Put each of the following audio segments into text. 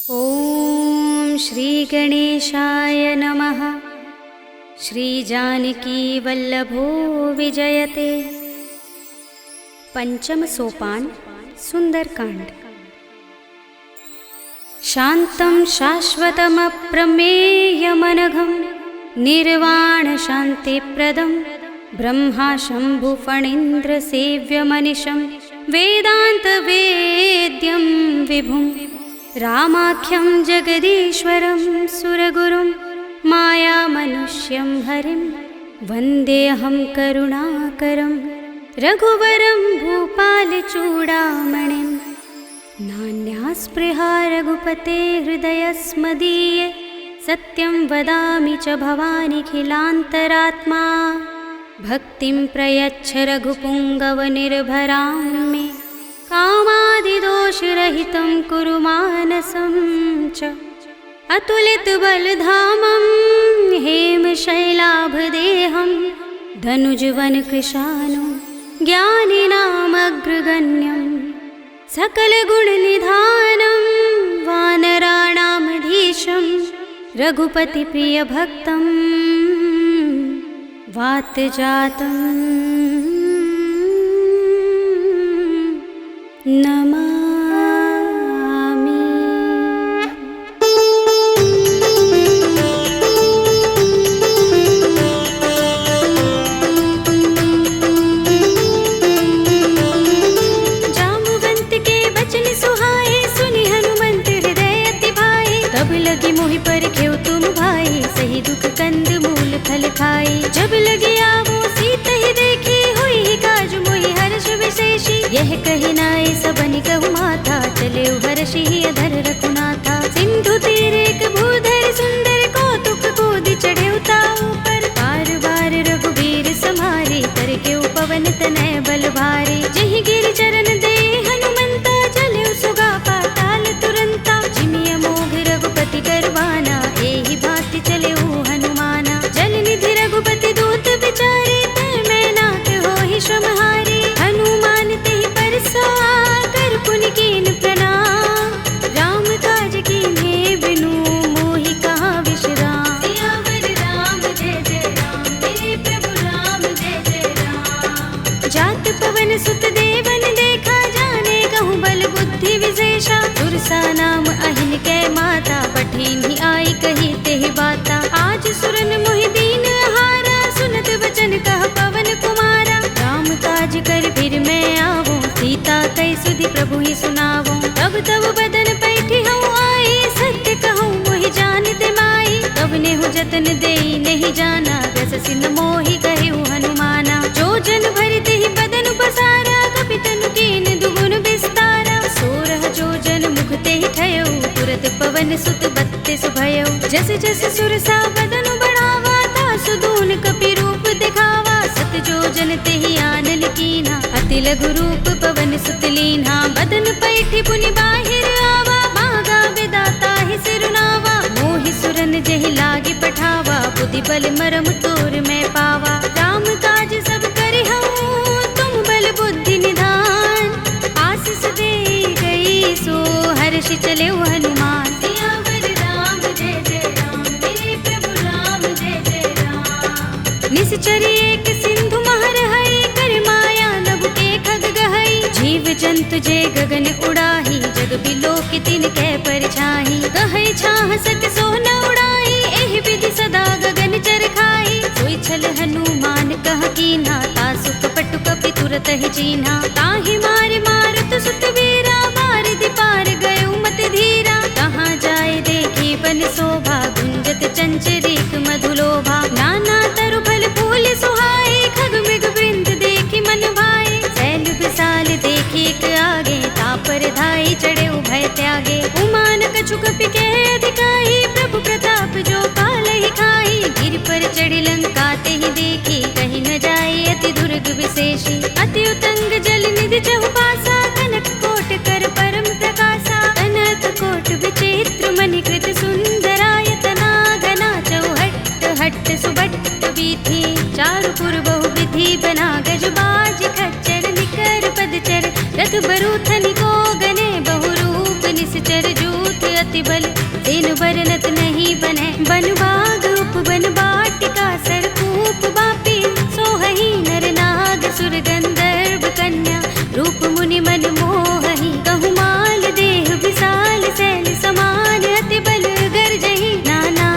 ॐ श्री गणेशाय नमः। श्री जानकी वल्लभो विजयते। पंचम सोपान सुंदरकांड। शांतं शाश्वतमप्रमेयमनघं निर्वाण शान्तिप्रदं ब्रह्मा शंभु फणीन्द्र सेव्यमनिशं वेदान्तवेद्यं विभुं रामाख्यं जगदीश्वरं सुरगुरुं मायामनुष्यं हरिं वन्देऽहं करुणाकरं रघुवरं भूपालचूडामणिं। नान्यास्पृहा रघुपते हृदयस्मदीये सत्यं वदामि च भवानिखिलान्तरात्मा। भक्तिं प्रयच्छ रघुपुङ्गवनिर्भरां मे कामादिदोषरहितं कुरु मानसं च। अतुलितबलधामं हेमशैलाभदेहं धनुजवनकृशानं ज्ञानिनामग्रगण्यं सकलगुणनिधानं वानराणामधीशं रघुपतिप्रियभक्तं वातजातं नमामि। जाम्बुवंत के बचन सुहाए सुनि हनुमंत हृदय अति भाए। तब लगी मोहि परखेउ तुम भाई सही दुख कंद मूल फल खाई। जब लगी आवो सीत ही देखी हुई काज मोहि हर्ष विशेषी। यह कही नाय सबनि कहु माथा चले हर्षि अधर रघुनाथा। सिंधु तीर एक भूधर सुंदर कौतुक कूदि चढ़े ताऊ पर। बार बार रघुबीर समारे करके पवन तनय बल भारी। जहि गिरि चरण दे हनुमंता चले सुगा पाताल तुरंता। जिमिय मोघ रघुपति करवाना एहि भांति चले हनुमाना। जल निधि रघुपति दूत बिचारे तै मैं नाथ होहि श्रमहारी। हनुमान तेहि परसा कर पुनि कीन प्रणाम। राम काज कीन्हे बिनु मोहि कहा विश्राम। सियावर राम जय जय राम मेरे प्रभु राम जय जय राम। जात पवन सुत देवन देखा जाने कहूँ बल बुद्धि विशेषा। सुरसा नाम अहिन कै माता पठिन्हि आई कही तेहि बाता। आज सुरन मोहि दीन हारा सुनत वचन कह पवन कुमारा। राम काज कर फिर मैं आवो सीता कई सुधि प्रभु ही सुनावो। तब तब बदन पैठी हूँ आई सत्य कहूँ मोहि जानते माई। तब नेहु जतन देई नहीं जाना दस सिन मोहि कहु हनुमाना। जो जन भरते ही बदन बसारा कपि तनु कीन दुगुन विस्तारा। सोरह जो जन मुखते ही ठयऊ तुरत पवन सुत बत्तीस भयऊ। जस जस सुरसा बदन बढ़ावा तासु दून कपि रूप दिखावा। सत जो जन तेहि आनन कीन्हा अति लघु रूप पवन सुत लीन्हा। बदन पैठी पुनि बाहिर आवा मागा विदाता ही सिरुनावा। मोहि सुरन जहि लागे पठावा बुद्धि बल मरम तोर मैं पावा। राम काज सब करिहउँ तुम बल बुद्धि निधान। आशीष दे गई सो हर्षि चले हनुमान। सियावर राम जय जय राम मेरे प्रभु राम जय जय राम। निश्चरी एक सिंधु महर हई कर माया नभ के खग गहई। जीव जंतु जे गगन उड़ाही जग बिलोक तिन कै परछाई। गहई छाह सक सोन उड़ाई एहि विधि सदा गगन चर खाई। सोई छल हनुमान कह कीन्हा तासु कपट कपि तुरत ही चीन्हा। ताहि मार मारुत सुत वीरा बारिधि पार गयो मत धीरा। कहाँ जाए देखी बन शोभा गुंजत चंचरीक मधुलोभा। नाना तरु फल फूल सुहाए खग मृग वृंद देखी मन भाए। सैल विशाल देखी एक आगे तापर धाई चढ़े उभय त्यागे। उमान कछु कपि के अधिकाई प्रभु प्रताप जो काल ही खाई। गिर पर चढ़ी लंका तेहि देखी कहीं न जाए अति दुर्ग विशेषी। अति उतंग जल निधि चहुपासा कनक कोट कर परम प्रकाशा। कनक कोट विचित्र मणिकृत सुंदरायतना घना चौहट्ट हट्ट सुबट्ट बीथी। चारु पुर बहु विधि बना गज बाज खच्चर निकर पदचर। रथ बरूथनि को गने बहुरूप निश्चर जूथ अति बल तेनु बरनत नहीं बने। बन बाग उपवन बाटिका सरकूप बापी सोहही नर नाग सुर गंधर्व कन्या रूप मुनि मन मोहही। कहु माल देह विशाल शैल समान अति बल गर्जही। नाना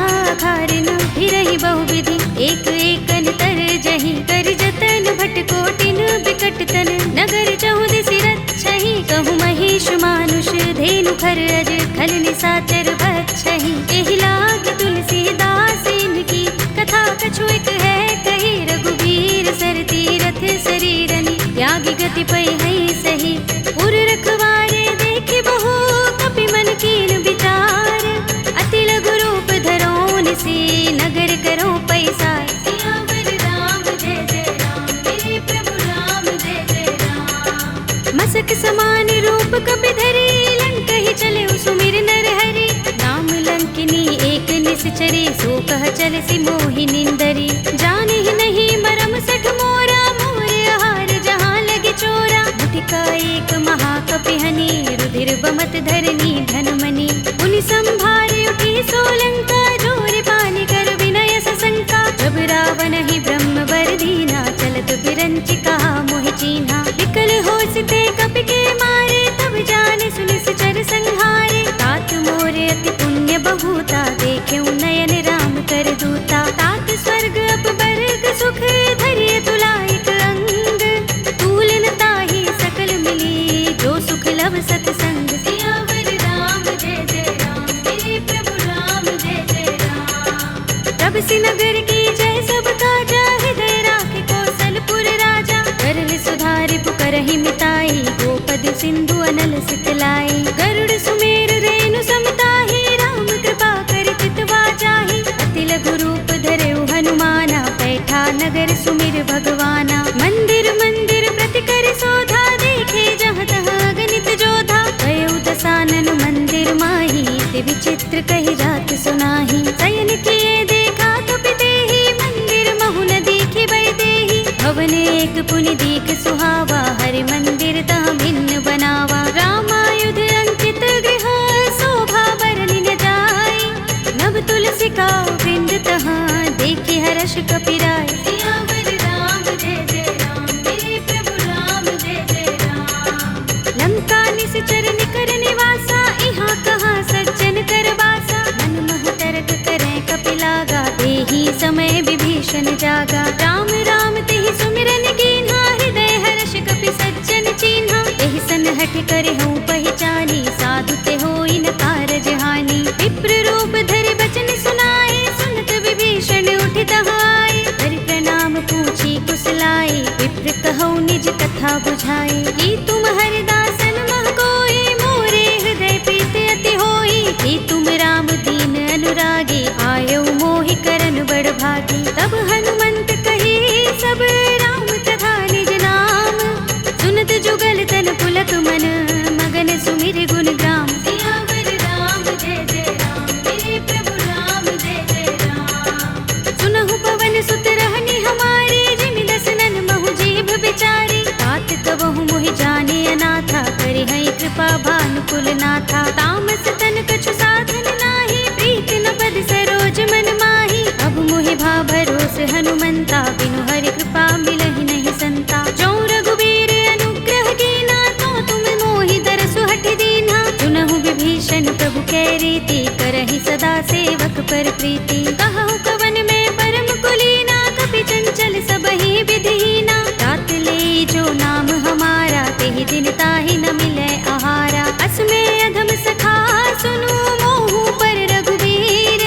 खारिन फिरहि बहुविधि एक एकन तरजही। कर जतन भट कोटिन बिकट तन नगर चहुदिसि रक्षहि। कहु महेश मानुष धेनु खर अज खल निसाचर भक्षहि। एहि लाग तुलसीदास इनकी कथा कछु एक है कही। रघुबीर सर तीरथ शरीरनि त्यागी गति पै है सही। पुर रखवारे देखे बहु कपि मन कीन विचार। अति लघु रूप धरोन से नगर करो पैसार। सियावर राम जय जय राम मेरे प्रभु राम जय जय राम। मसक समान रूप कपि धरे लंक ही चले सुमिर नर हरि। नाम लंकिनी एक निश्चरे सो कह चल सी मोहि निंदरी। जाने ही नहीं मरम सठ मोरा मोर आहार जहाँ लगे चोरा। मुठिका एक महाकपि हनि रुधिर बमत धरनी धनमणि। उनि संभारे उठी सोलंका जोर पानी कर विनय सशंका। जब रावण ही ब्रह्म वर दीना चलत बिरंचि कहा मोहि चीन्हा। विकल होसिते कपि के मारे तब जाने सुनिस चर संहारे। तात मोरे अति पुण्य बहुता देखे नयन राम कर दूता। तात स्वर्ग अपवर्ग सुख धरिय तुलाइक अंग। तूलन ताहि सकल मिली जो सुख लब सतसंग। सियावर राम जय जय राम मेरे प्रभु राम जय जय राम। तब से नगर की जय सब काजा हृदय राखे कौशलपुर राजा। करल सुधारि पुकारहि मिताई गोपद सिंधु अनल सितलाई। गरुड़ सुमेर रेणु समताहि राम कृपा कर चितवा जाहि। अति लघु रूप धरेउ हनुमाना बैठा नगर सुमिर भगवाना। मंदिर मंदिर प्रति कर शोधा देखे जहाँ तहाँ गणित जोधा। गयउ दसानन मंदिर माही ते विचित्र कहि जात सुनाही। शयन किए देखा कपि देहि मंदिर महु न दीखि बै देहि। भवन एक पुनि दीख सुहावा हरि मंदिर तहाँ भिन्न बनावा। रामायुध अंकित गृह शोभा बरनि न जाय। नव तुलसी का वृंद तहाँ देखे हर्ष कपि राय। सियावर राम जय जय राम मेरे प्रभु राम जय जय राम। लंका निश्चर निकर निवासा इहाँ कहाँ सज्जन कर वासा। मन मोह तरक करें कपि लागा देहि समय विभीषण जागा। राम राम तेहि सुमिरन कीन्हा हृदय हर्ष कपि सज्जन चीन्हा। एहि सन हठ करे हूँ पहचानी साधु ते होई न कारज हानि। विप्र रूप धरि बचन सुनाए सुनत विभीषण उठित आए। हरि प्रणाम पूछी कुशलाई विप्र कहौ निज कथा बुझाई। कि तुम हरिदासन मह कोई मोरे हृदय प्रीत अति होई। कि तुम राम दीन अनुरागी आयो मोहि करन बड़ भागी। तब हनुमंत कही सब राम तथा निज नाम। सुनत जुगल तन पुलक मन मगन सुमिर गुण ग्राम। सियावर राम जय जय राम मेरे प्रभु राम जय जय राम। सुनहु पवन सुत रहनी हमारे जिमि दसनन महु जीभ बिचारी। तात तबहु मोहि जाने अनाथा करि है कृपा भानुकुल नाथा। तामस तन कछु साधन नाही प्रीति न पद सरोज मन माही। अब मोहि भा भरोस हनुमंता बिनु हरि कृपा मिलहि नहीं संता। जो रघुबीर अनुग्रह कीना तो तुम मोहि दरसु हठ दीन्हा। सुनहु विभीषण प्रभु कै रीति करहि सदा सेवक पर प्रीति। कहु कवन में परम कुलीना कपि चंचल सबहि विधिहीना। तात ले जो नाम हमारा तेहि दिन ताहि न मिलै आहारा। अस में अधम सखा सुनु मोहु पर रघुबीर।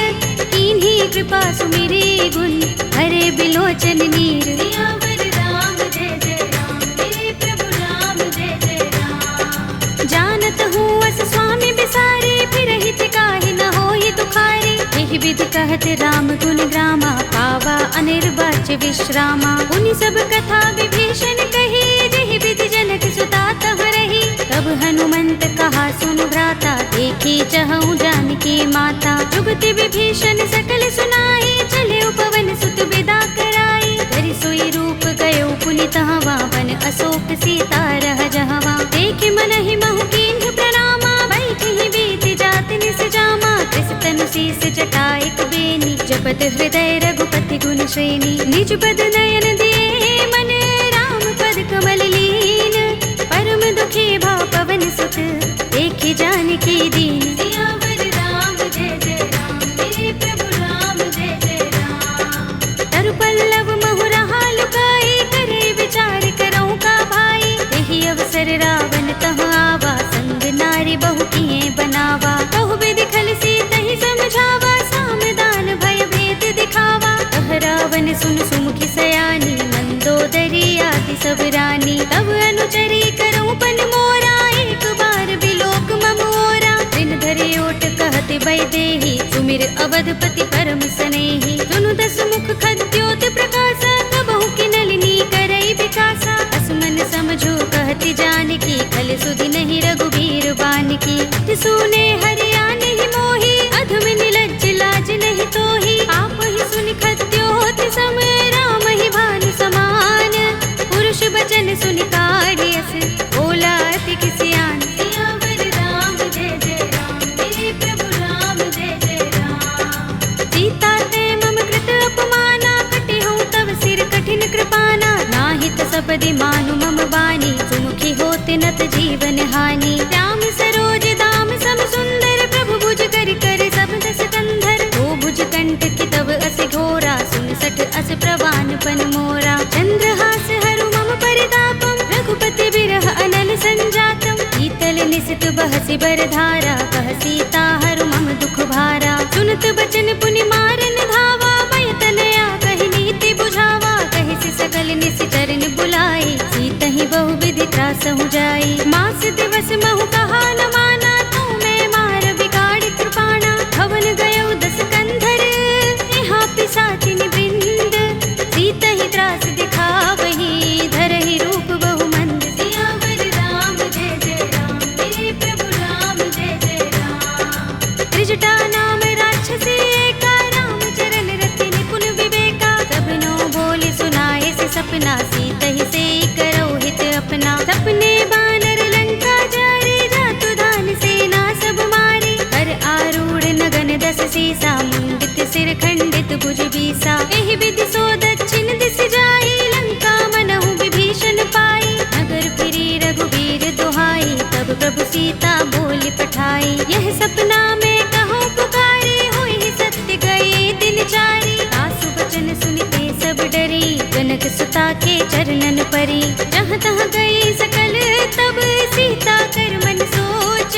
कीन्ही कृपा सुमिरी गुण हरे बिलोचन नीर। सियावर राम जय जय राम मेरे प्रभु राम जय जय राम। जानत हूँ अस स्वामी बिसारे फिरहि काहि न होहि दुखारी। एहि विधि कहत राम गुण ग्रामा पावा अनिर्वाच्य विश्रामा। उनि सब कथा विभीषण कही जेहि विधि जनक सुता तहाँ रही। तब हनुमंत कहा सुन भ्राता देखी चहु जानकी माता। जुगति विभीषण सकल सुनाई चले पवन सुत विदा कराई। करि सोई रूप गयो पुनि तहाँ वन अशोक सीता रह जहवा। देखे मन ही महु कीन्ह प्रणामा बैठहि बीति जात निस जा। जटा एक बेनी, जपत हृदय रघुपति गुण श्रेणी। निज पद नयन दिए मन, राम पद कमल लीन। परम दुखी भाव पवन सुत, देखि जानकी दीन। सियावर राम जय जय राम, मेरे प्रभु राम जय जय राम। तरु पल्लव महु रहा लुकाई, करे विचार करऊं का भाई। यही अवसर रावण तहाँ आवा, संग नारी बहु किए बनावा। बहु विधि खल सीत ही समझावा, सामदान भय भेद दिखावा। कह रावण सुन सुमुखी सयानी, मंदोदरी आदि सब रानी। तब अनुचरी करऊं पन मोरा, एक बार बिलोक मम ओरा। दिन धरे ओट कहत वैदेही, सुमिर अवधपति परम सनेही। सुनु दस मुख खद्योत प्रकाशा, कबहु की नलिनी करई विकासा। असमन समझो कहति जानकी, खल सुधि नहीं रघुबीर बानकी। सुने हरिया नहीं मोही, अधम निलज्ज लाज नहीं तोही। आप ही सुनि खद्योत सम, राम ही भानु समान। पुरुष बचन सुनि काढ़ियस, बोला अति किसियान। सियावर राम जय जय राम, मेरे प्रभु राम जय जय राम। सीता ते मम कृत अपमाना, कटि हूँ तव सिर कठिन कृपाना। नाहित सपदि मानु मम बानी, सुमुखी होत नत जीवन हानि। श्याम सरोज दाम सम सुंदर, प्रभु भुज कर कर सब दस कंधर। ओ भुज कंठ की तव अस घोरा, सुन सठ अस प्रवान पन मोरा। चंद्रहास हरु मम परितापम, रघुपति बिरह अनल संजातम। शीतल निसित बहसि बरधारा, कह सीता हरु मम दुख भारा। सुनत बचन पुनि मारन धावा, भय तनया कहि नीति बुझावा। कहि सि सकल निश्चर बुलाई, सीत ही बहु विधि त्रासहु जाई। मास दिवस महु कहा न माना, तू मैं मार बिगाड़ कृपाणा। भवन गयो दस कंधर, यहाँ पिशाचिनी वृंद। सीत ही त्रास दिखावही, धरहि रूप बहु मंद। सियावर राम जय जय राम, मेरे प्रभु राम जय जय राम। त्रिजटा नाम राक्षसी एका, राम चरण रति निपुण विवेका। सबनो बोले सुनाए से सपना, सीत ही से करो हित अपना। सपने बानर लंका जारी, जातु दान सेना सब मारी। हर आरूढ़ नगन दस सीसा, मुंडित सिर खंडित भुज बीसा। एहि विधि सो दक्षिण दिस जाई, लंका मनहु विभीषण पाई। नगर फिरी रघुबीर दुहाई, तब प्रभु सीता बोली पठाई। यह सपना में कहो पुकारी, होई सत्य गए दिन चारी। आसु बचन सुनते सब डरी, जनक सुता के चरणन परी। जहाँ तहाँ गई सकल तब, सीता कर मन सोच।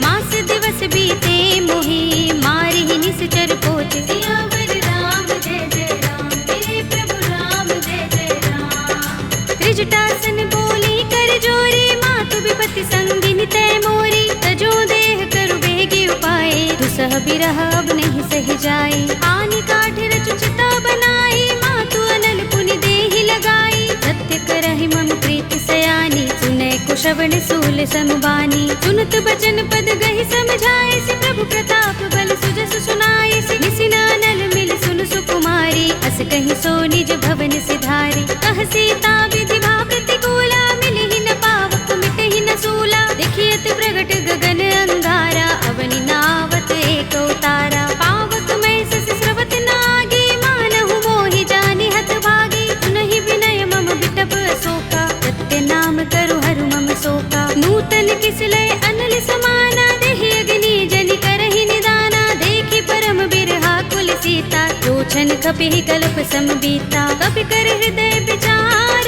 मास दिवस बीते मोही, मारि ही निश्चर पोच। सियावर राम जय जय राम, मेरे प्रभु राम जय जय राम। त्रिजटासन बोली कर जोरी, मातु विपति संगिनी तय मोरी। तजो देह करु बेगी उपाय, दुसह बिरह अब नहीं सह जाई। आनि काठ रचु चिता बनाई, मातु अनल पुनि देहि लगाई। सत्य करहि मम प्रीति सयानी, सुनै कुशवन सूल समबानी। सुनत बचन पद गहि समझाए, से प्रभु प्रताप बल सुजस सुनाए। से निसिनानल मिल सुन सुकुमारी, अस कहि सो निज भवन सिधारी। कह सीता विधि भाव प्रतिकूला, मिलहि न पावक मिटहि न सूला। देखियत प्रगट गगन अंगारा, अवनि नावत एक उतारा। पावक मैं सस स्रवत नागी, मानहु मोहि जानि हत भागी। सुनहि विनय मम बिटप अशोका, सत्य नाम करु हरु मम शोका। नूतन किसलय अनल समाना, देहि अग्नि जनि करहि निदाना। देखि परम बिरहा कुल सीता, लोचन कपि कल्प सम बीता। कपि कर हृदय विचार,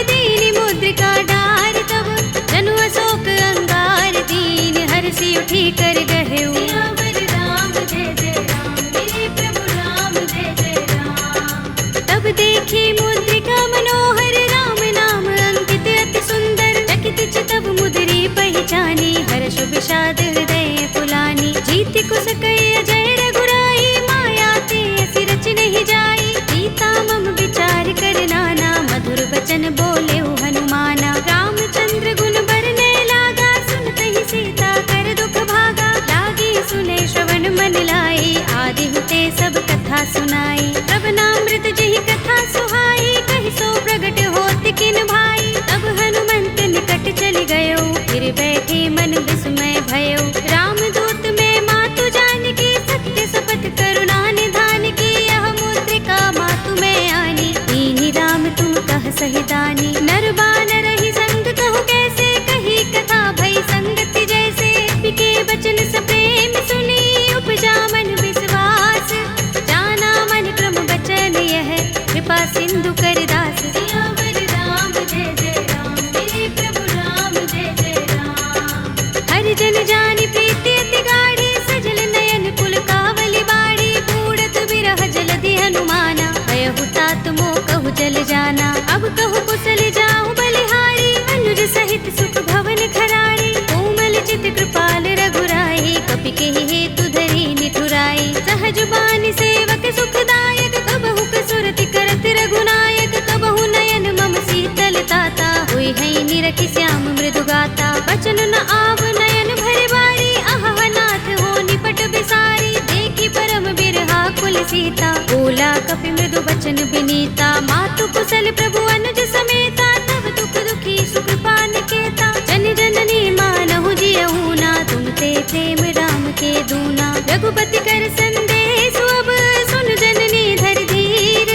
दीनि मुद्रिका डार। तब जनु अशोक अंगार, दीन हरषि उठी कर गहेउ। सियावर राम जय जय राम, मेरे प्रभु राम जय जय राम। तब देखी मुद्रिका मनोहर, राम नाम अंकित अति सुंदर। चकित चितव मुद्री पहचानी, हर्ष विषाद हृदय पुलानी। जीति कुस कई अजय रघुराई, माया ते असि रच नहीं जाई। सीता मम विचार कर नाना, मधुर बचन बोले हनुमाना। रामचंद्र गुण बरने लागा, सुनत ही सीता कर दुख भागा। लागी सुने श्रवण मन लाई, आदि हुते सब कथा सुनाई। श्रवणामृत जहि कथा सुहाई, कहि सो प्रगट होत किन भाई। तब हनुमंत निकट चल गयो, फिर बैठे मन विस्मय भयो। रामदूत में मातु जानकी, सत्य शपथ कर सीता, बोला कपि मृदु बचन विनीता। मातु कुशल प्रभु अनुज समेता, तब दुख दुखी सुख पान केता। जन जननी मानहु जियहु ना, तुम ते प्रेम राम के दूना। रघुपति कर संदेश अब सुन जननी धर धीर,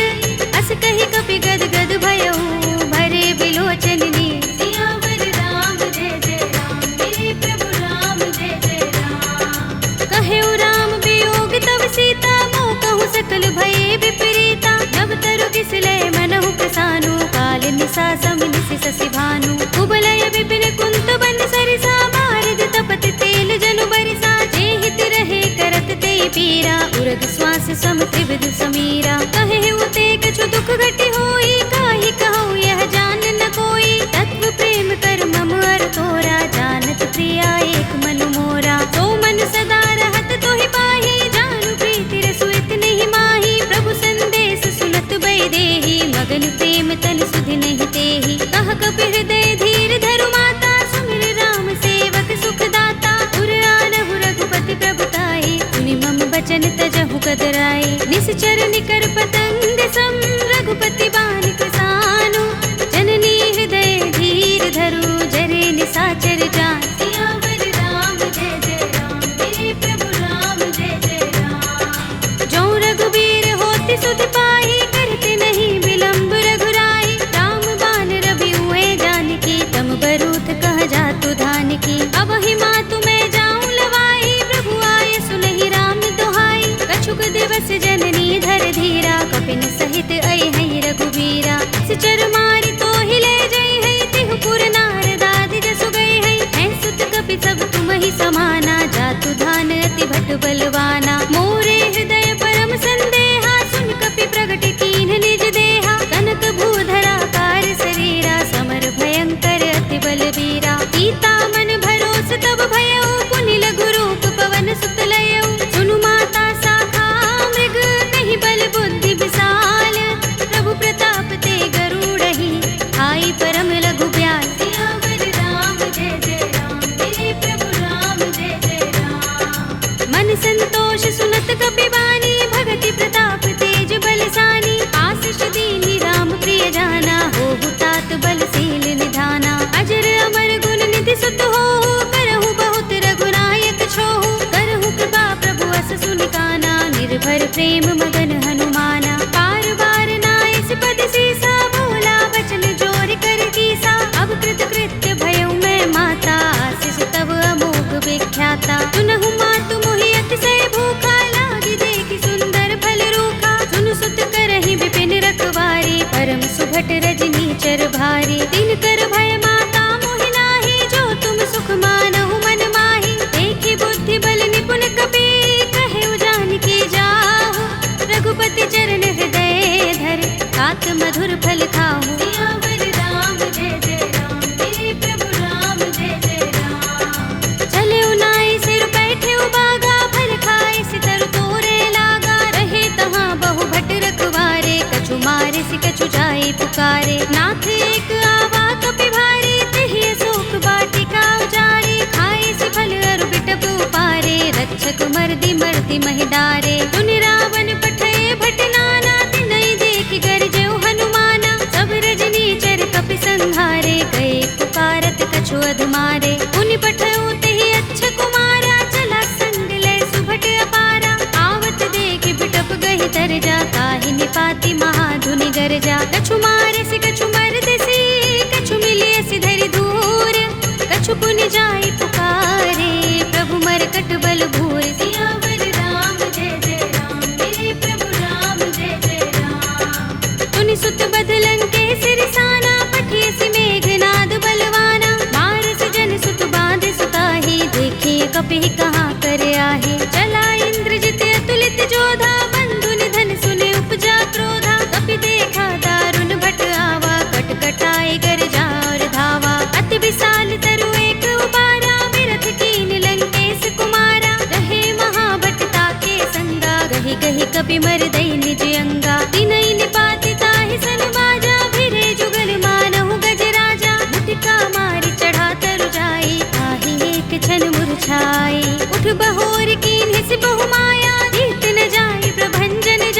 अस कहि कपि गद गद भयहु भरे बिलोचन नीर। सियावर राम जय जय राम, मेरे प्रभु राम जय जय राम। कहेउ राम वियोग तब सीता, मोह कहूँ सकल भये विपरीता। नव तरु किसलय मनहु प्रसानु, काल निसा सम निसि शशि भानु। कुबलय विपिन कुंत बन सरिसा, बारद तपत तेल जनु बरिसा। जे हित रहे करत ते पीरा, उरग श्वास सम त्रिविध समीरा। कहेउ ते कछु दुख घटी होई, काहि कहूँ यह जान न कोई। तत्व प्रेम कर मम अर तोरा, जानत प्रिया एक मन मोरा। तो मन सदा रहत तोहि पाहि, जानु प्रीति रसु इतहि माहि। प्रभु संदेश सुनत बै देहि, मगन प्रेम तन सुधि नहीं तेहि। कह कपि हृदय धीर धरु माता, सुमिर राम सेवक सुख दाता। उर आनहु रघुपति प्रभुताई, सुनि मम बचन तजहु कदराई। निश्चर निकर पतंग सम, रघुपति बानिक सानु। जननी हृदय धीर धरु, जरे निसाचर जान। सियावर राम जय जय राम, मेरे प्रभु राम जय जय राम। जो रघुबीर होति सुधि पाहि, करते नहीं विलंब रघुराई। राम बान रवि हुए जानकी, तम बरूथ कह जातु धान की। अब ही मातु मैं जाऊं लवाई, प्रभु आए सुनहि राम दुहाई। कछुक दिवस जननी धर धीरा, कपिन सहित आई है रघुबीरा। सिचर मारी तो हिले जई है, तिहु पुर नारदादि जसु गई है। हैं सुत कपि सब तुम ही समाना, जातु धान अति भट बलवाना। मोरे हृदय परम संदेहा, सुन कपि प्रगट कीन्ह निज देहा। कनक भूधरा कार शरीरा, समर भयंकर अति बलबीरा। सीता मन भरोस तब भयउ, पुनि लघु रूप पवन सुत लयउ। सुनु माता शाखा मृग, कहि बल बुद्धि विशाल। प्रभु प्रताप ते गरुड़हि, आई परम लघु ब्याल। सियावर राम जय जय राम, मेरे प्रभु राम जय जय राम। मन संतोष सुनत कपि बानी, भगति प्रताप तेज बलसानी। आशीष दीनि राम प्रिय जाना, होहु तात बलशील निधाना। अजर अमर गुण निधि सुत होहु, करहु बहुत रघुनायक छोहु। करहु कृपा प्रभु अस सुनि काना, निर्भर प्रेम मगन हनुमाना। पार बार नाइस पद सीसा, बोला बचन जोर कर कीसा। अब कृत कृत्य भयउ मैं माता, आशीष तब अमोघ विख्याता। सुनहु मातु मोहि अतिशय भूखा, लागी देखि सुंदर फल रूखा। सुनु सुत करहि विपिन रखवारी, परम सुभट रजनी चर भारी। दिन कर भय माता मोहि नाही, जो तुम सुख मानहु मन माहि। देखि बुद्धि बल निपुण कपि, कहेउ जानकी जाहु। रघुपति चरण हृदय धर, तात मधुर फल खाहु। सियावर राम जय जय राम, मेरे प्रभु राम जय जय राम। चले उनाई सिर बैठे बागा, फल खाए सितर तोरे लागा। रहे तहाँ बहु भट रखवारे, कछु मारे सि कछु जाए पुकारे। नाथ एक आवा कपि भारी, तेहि अशोक वाटिका उजारी। खाए सि फल अरु बिटप उपारे, रक्षक मर्दि मर्दि महि डारे। सुनि रावण पठय भट नाना, तिनहि देखि गरजउ हनुमाना। सब रजनी चर कपि संहारे, गए पुकारत कछु अधमारे। पुनि पठउ तेहि अच्छ कुमारा, चला संग लय सुभट अपारा। आवत देखि बिटप गहि तरजा, ताहि निपाति महाधुनि गरजा। कछु मारे सि कछु मरदसि, कछु मिलिय सि धरि धूर। कछु पुनि जाई पुकारे, प्रभु मरकट बल भूर। सियावर राम जय जय राम, मेरे प्रभु राम जय जय राम। तुनि सुत बदलन के सिरसाना, पठिय सि मेघनाद बलवाना। मारस जन सुत बांध सुताहि, देखिए कपि कहाँ कर आहि। चला इंद्रजित अतुलित जोधा, बंधु निधन सुने उपजा क्रोधा। कपि देखा दारुण भट आवा, कट कटाए गरजा और धावा। अति विशाल तरु एक उबारा, विरथ कीन लंकेश कुमारा। रहे महाभट ताके संगा, गहि गहि कपि मर दई निज अंगा। तिनहि निपाति ताहि सन बाजा, भिरे जुगल मानहु गजराजा। मुटिका मारि चढ़ा तरु जाई, ताहि एक क्षण मुरझाई। उठ बहोर कीन्हि सि बहु माया, जीत न जाई प्रभंजन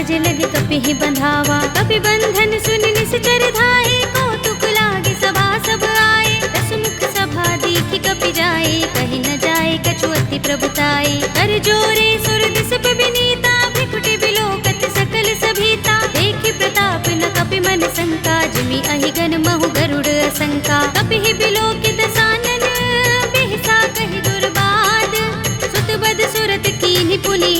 काज लगे कपि ही बंधावा। कपि बंधन सुन निश्चर धाये, कौतुक लागे सभा सब आए। दस मुख सभा देखी कपि जाए, कहीं न जाए कछु अति प्रभुताई। कर जोरे सुर दिस पे विनीता, भृकुटि बिलोकत सकल सभीता। देखी प्रताप न कपि मन शंका, जिमि अहिगन महु गरुड़ असंका। कपि ही बिलोकित सानन, बिहसा कहि दुर्बाद। सुत बद सुरत कीन्ही पुनि,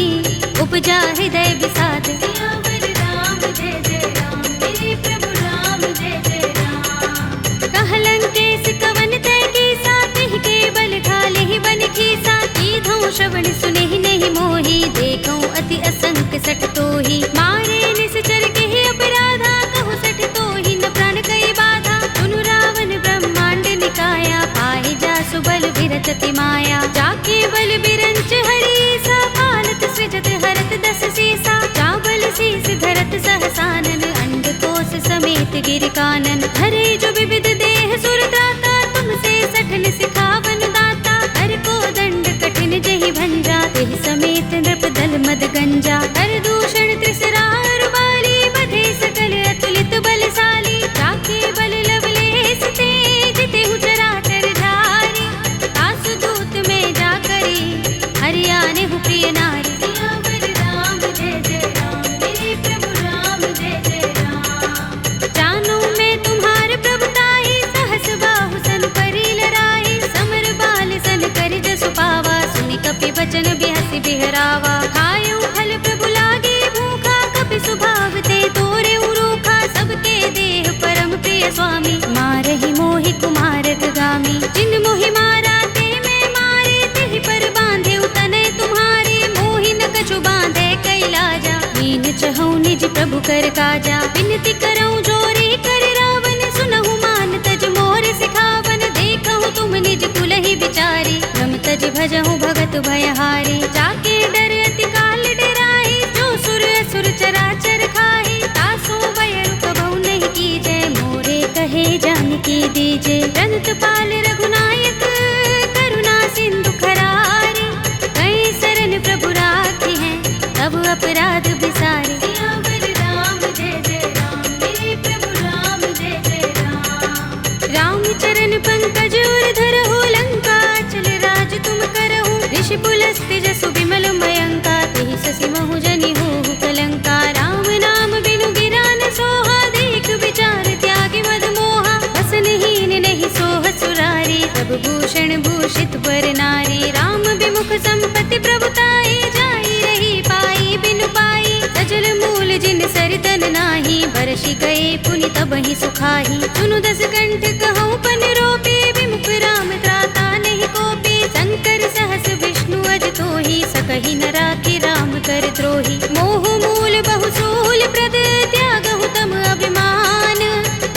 उपजा हृदय विषाद। सियावर राम जय जय राम, मेरे प्रभु राम जय जय राम। कहलंकेश कवन तय कीसा, तिहि के बल ढाले ही बन खीसा। कीधौं श्रवण सुनेहि नहीं मोहि, देखौं अति असंख्य सठ तोहि। मारे निश्चर केहि अपराधा, कहु सठ तोहि न प्राण कई बाधा। सुनु रावण ब्रह्मांड निकाया, पाहि जासु बल विरचति माया। जाके बल बिरंच हरीसा, पालत सृजत हरत दस सीसा। चावल शीस धरत सहसानन, अंड कोस समेत गिर कानन। धरे जो विविध देह सुर त्राता, तुमसे सठन सिखावन दाता। हर को दंड कठिन जहि भंजा, तेहि समेत नृप दल मद गंजा। कर दूषण त्रिसरार बाली, बधे सकल अतुलित बलशाली। जाके बल लवलेस ते, जितेहु चराचर धारी। तासु दूत में जा करी, हरियाने हु प्रिय नारी। सियावर राम जय जय राम, मेरे प्रभु राम जय जय राम। जानू मैं तुम्हार प्रभुताई, सहस बाहु सन परि लराई। समर बाल सन करि जसु पावा, सुनि कपि बचन बिहसि बिहरावा। खायउ फल प्रभु लागे भूखा, कपि स्वभाव ते तोरे उरूखा। सबके देह परम प्रिय स्वामी, मारहि मोहि कुमारक गामी। जिन मोहि मारा ते मैं मारे, तिहि पर बांधे तनय तुम्हारे। मोहि न कछु बांधे कैलाजा, कीन चहु निज प्रभु कर काजा। विनती करऊं जोरी कर रावण, सुनहु मान तज मोर सिखावन। देखहु तुम निज कुलहि बिचारी, रम तज भजहु भगत भयहारी। जाके डर अति काल डराई, जो सुर असुर चराचर खाई। तासो भय कबहु नहीं कीजय, मोरे कहे जानकी दीजे। रंत पाल रघुनायक, करुणा सिंधु खरारी। कई शरण प्रभु राखी हैं, तब अपराध बिसारे। सियावर राम जय जय राम, मेरे प्रभु राम जय जय राम। राम चरण पंकज उर धरहु, लंका चल राज तुम करहु। ऋषि पुलस्त्य जसु विमल मयंका, तिहि शशि महु जनि होहु कलंका। राम नाम बिनु गिरा न सोहा, देख विचार त्यागी मद मोहा। बसनहीन नहीं सोह सुरारी, सब भूषण भूषित वर नारी। राम विमुख संपत्ति प्रभुताई, जाई रही पाई बिनु पाई। सजल मूल जिन सरितन नाही, बरषि गए पुनि तबहि सुखाही। सुनु दस कंठ कहूँ पन रोपी, विमुख राम त्राता नहीं कोपी। शंकर सहस विष्णु अज तोहि, सकहि न राखी राम कर द्रोही। मोह मूल बहु सूल प्रद, त्यागहु तम अभिमान।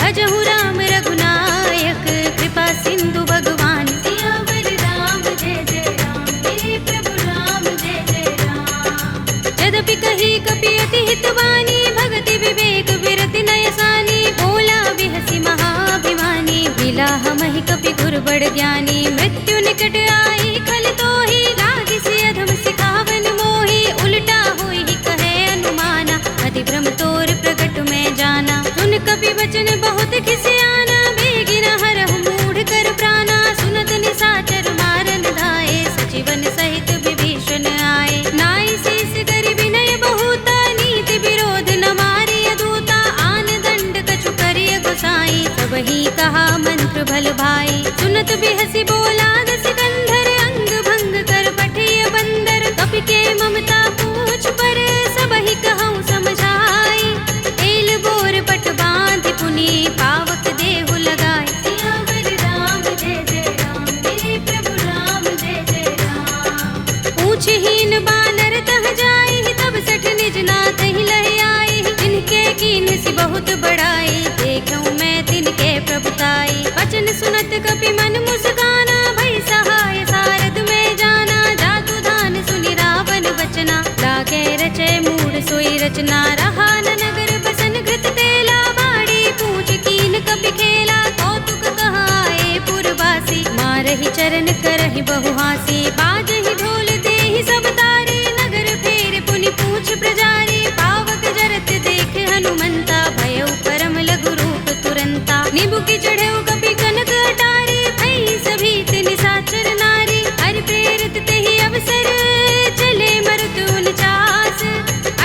भजहु राम रघुनायक, कृपा सिंधु भगवान। सियावर राम जय जय राम, मेरे प्रभु राम जय जय राम। यद्यपि कही कपि अति हितवानी, भगति विवेक विरति नयसानी। बोला बिहसि महाभिमानी, मिला हमहि कपि गुर बड़ ज्ञानी। मृत्यु निकट आई खल तोहि, लागिसि अधम सिखावन मोहि। उल्टा होई कहे अनुमाना, अति भ्रम तोर प्रगट में जाना। सुन कपि वचन बहुत खिसियाना, बेगिन हरहु मूढ़ कर प्राणा। सुनत निशाचर मारन धाये, सचिवन सहित विभीषण आए। नाई शीस करि विनय बहुता, नीति विरोध न मारिय दूता। आन दंड कछु करिय गोसाई, सबहि कहा मंत्र भल भाई। सुनत बिहसि बोला दस कंधर, अंग भंग कर पठिय बंदर। कपि के ममता पूछ पर, सबहि कहूँ समझाई। तेल बोर पट बांधि पुनि, पावक देहु लगाई। सियावर राम जय जय राम, मेरे प्रभु राम जय जय राम। पूछहीन बानर तह जाई, तब सठ निज नाथ ही लह आई। जिनके कीन सि बहुत बड़ाई, देखूं मैं तिनके प्रभुताई। वचन सुनत कपि मन मुस्काना, भई सहाय सारद में जाना। जातु धान सुनि रावण बचना, लागे रचे मूढ़ सोई रचना। रहा न नगर बसन घृत तेला, बाड़ी पूछ कीन कपि खेला। कौतुक कहाए पुरवासी, मारहि चरण करहि बहुहासी। बाजहि ढोल देहि सब तारी, नगर फेर पुनि पूछ प्रजारी। पावक जन नींबू की चढ़े कपि कनक अटारी, भई सभी निशाचर नारी। हरि प्रेरित ते ही अवसर, चले मरुत 49।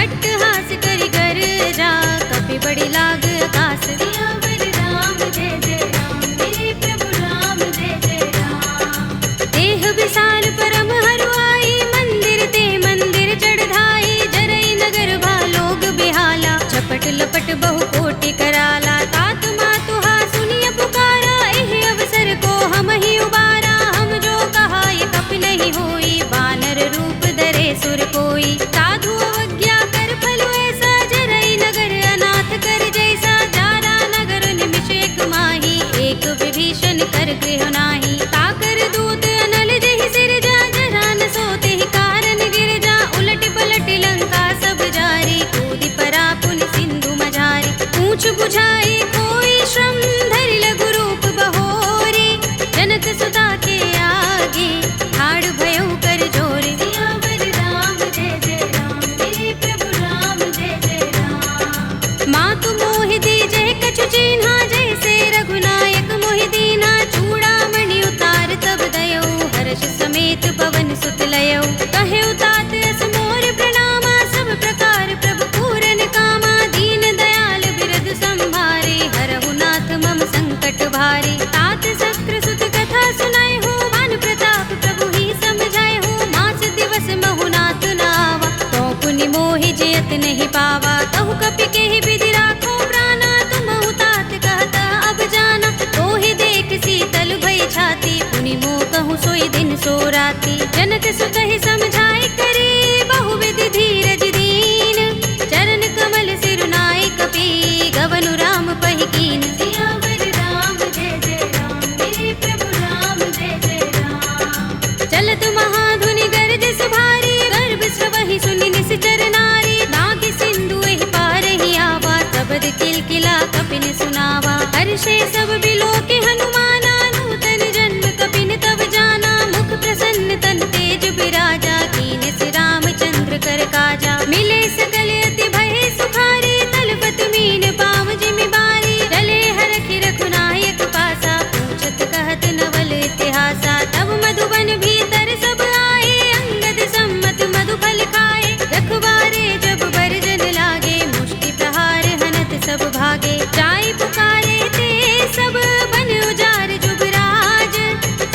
अट्टहास करि गर जा, कपि बड़ी लाग आकाश। सियावर राम जय जय राम, मेरे प्रभु राम जय जय राम। देह विशाल परम हरुआई, मंदिर ते मंदिर चढ़ाई। जरई नगर भालोग बिहाला, झपट लपट बहु कोटि कराला। तात मातु हा सुनिय पुकारा, एहि अवसर को हम ही उबारा। हम जो कहा ये कप नहीं होई, बानर रूप धरे सुर कोई। साधु अवज्ञा कर फल ऐसा, जरई नगर अनाथ कर जैसा। जारा नगर निमिष एक माही, एक विभीषण कर गृह नाही। ताकर दूत अनल जहि सिर जा, जरा न सोते ही कारण गिर जा। उलट पलट लंका सब जारी, कूदि परा पुनि सिंधु मझारी। पूछ बुझाई कोई श्रम, धरि लघु रूप बहोरी। जनक सुता के आगे, ठाड़ भयउ कर जोरे। सियावर राम जय जय राम, मेरे प्रभु राम जय जय राम। मातु मोहि दीजहि कछु चिन्हा, जैसे रघुनायक मोहि दीन्हा। चूड़ामणि उतार तब दयौ, हर्ष समेत पवन सुत लयौ। कहे तात अस मोर प्रणामा, सब प्रकार प्रभु पूरन कामा। दीन दयाल बिरद संभारे, हरहु नाथ मम संकट भारे। तात शक्र सुत कथा सुनाए हो, मान प्रताप प्रभु ही समझाए हो। मास दिवस महु नाथ नावा, तो पुनि मोहि जयत नहीं पावा। कहु कपि केहि विधि राखो प्राणा, तुमहु तात कहता अब जाना। तोहि देख शीतल भई छाती, पुनि मोह कहूँ सोई दिन सो राती। जनक सुत ही समझाए करे, बहुविधि धीरज दीन। चरण कमल सिरुनाए कपि, गवनु राम पहि कीन। सियावर राम जय जय राम, मेरे प्रभु राम जय जय राम। चलत महाधुनि गरज सुभारी, गर्भ स्रवहि सुनि निश्चर नारी। नाग सिंधु एहि पार ही आवा, तबद किलकिला कपिन सुनावा। हर्षे सब बिलोके हनुमाना, नूतन जन्म कपिन तब जाना। मुख प्रसन्न तन तेज बिराजा, कीने से रामचंद्र कर काजा। मिले सकल अति भय सुखारी, तलपत मीन पाव जिमि बारी। चले हरखि रघुनायक पासा, पूछत कहत नवल इतिहासा। तब मधुबन भीतर सब आए, अंगद सम्मत मधुफल खाए। रखवारे जब बरजन लागे, मुष्टि प्रहार हनत सब भागे। जाय पुकारे ते सब, बन उजार जुबराज।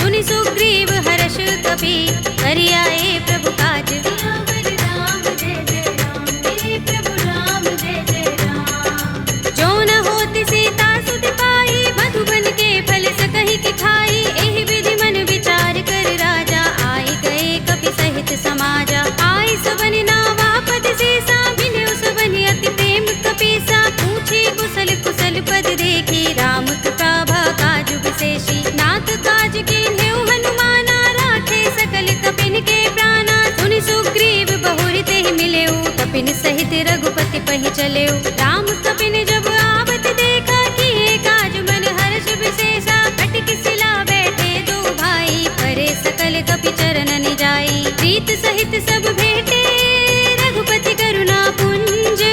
सुनि सुग्रीव हर्ष कपि, करि आए प्रभु काज। सियावर राम जय जय राम, मेरे प्रभु राम जय जय राम। जो न होति सीता सुत पाई, मधुबन के फल सकहि के खाई। एहि विधि मन विचार कर राजा, आए गए कपि सहित समाजा। आए सबनि नावा पद सीसा, मिल्यो सबनि अति प्रेम कपीसा। पूछे कुशल कुशल पद देखी, राम कृपा भा काज विशेषी। नाथ काज कीन्हे हनुमाना, राखे सकल कपिन के प्राणा। सुनि सुग्रीव बहुरि तेहि मिलेउ, कपिन सहित रघुपति पहि चलेउ। राम कपिन जब आवत देखा, किए काज मन हर्ष विशेषा। कटि शिला बैठे दो भाई, परे सकल कपि चरण जाई। प्रीत सहित सब भेटे, रघुपति करुणा पुंज।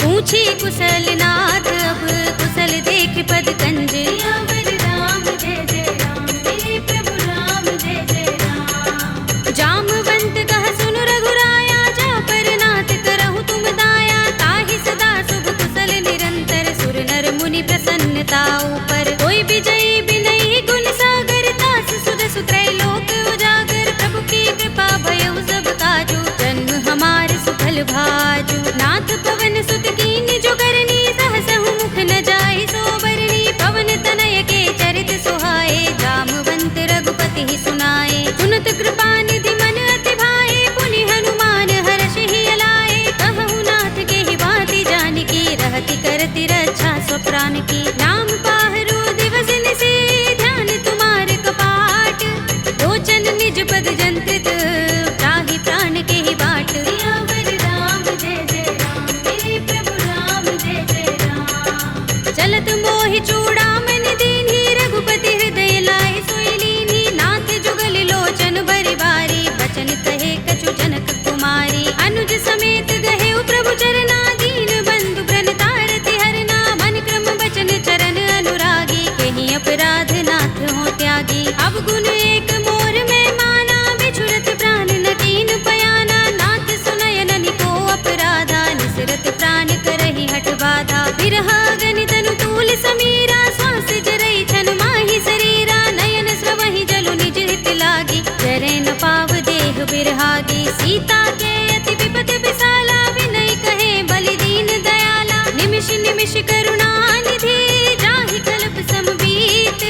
पूछी कुशल नाथ अब, कुशल देख पद कंज। सियावर राम जय जय राम, मेरे प्रभु राम जय जय राम। जामवंत कह सुनु रघुराया, जा पर नाथ करहु तुम दाया। ताहि सदा शुभ कुशल निरंतर, सुर नर मुनि प्रसन्नता ऊपर। कोई विजयी बिनहि गुण सागर, दास सुदसु त्रैलोक उजागर। प्रभु की कृपा भयउ सब काजू, जन्म हमार सुफल भाजू। नाथ पवन सुत कीन्हि जो करनी, सहसहु मुख न जाहि सो बरनी। पवन तनय के चरित सुहाए, जामवंत रघुपति ही सुनाए। सुनत कृपा निधि मन अति भाए, पुनि हनुमान हर्षि ही अलाए। कहु नाथ के ही बाति जानकी, रहति करति रक्षा स्वप्रान की। नाम पाहरो दिवस निशि, ध्यान तुम्हारे कपाट। लोचन निज पद जंत्रित, त्राहि प्राण के ही बाट। सियावर राम जय जय राम, मेरे प्रभु राम जय जय राम। चलत मोहि चूड़ामणि दीन्हि, रघुपति हृदय लाए सोई लीन्हि। नाथ जुगल लोचन बरि बारी, बचन कहे कछु जनक कुमारी। अनुज समेत गहे प्रभु चरना, दीन बंधु प्रणतारति हरना। मन क्रम बचन चरण अनुरागी, बिरहागी। सीता के अति विपद विशाला, विनय कहे बलि दीन दयाला। निमिष निमिष करुणा निधि, जाहि कल्प समबीत।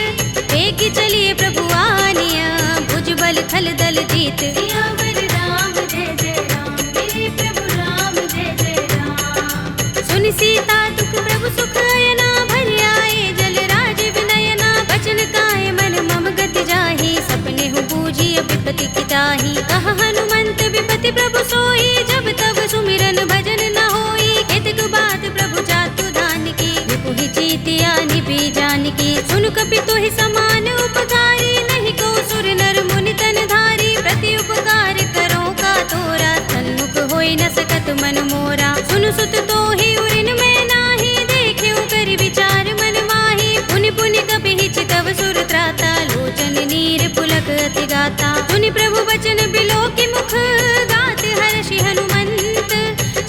एक चलिए प्रभु आनिया, भुजबल खल दल जीत। सियावर राम जय जय राम, मेरे प्रभु राम जय जय राम। सुन सीता दुख प्रभु सुख अयना, भरि आए जल राज विनयना। बचन काय मन मम गति जाहि, सपने हु बूझिय विपति की ताहि। कहा हनुमंत विपति प्रभु सोई, जब तब सुमिरन भजन न होई। केतक बात प्रभु जातु दान की, विपुहि जीतिया निपि जानकी। सुन कपि तोहि समान उपकारी, नहीं को सुर नर मुनि तन धारी। प्रति उपकार करो का तोरा, सन्मुख होई न सकत मन मोरा। सुन सुत तोहि उरिन में नाही, देखे कर विचार मन माही। पुनि पुनि कपि चितव सुर त्राता, लोचन नीर पुलक अति गाता। सुनि प्रभु बचन बिलो की मुख, गात हर्षि हनुमंत।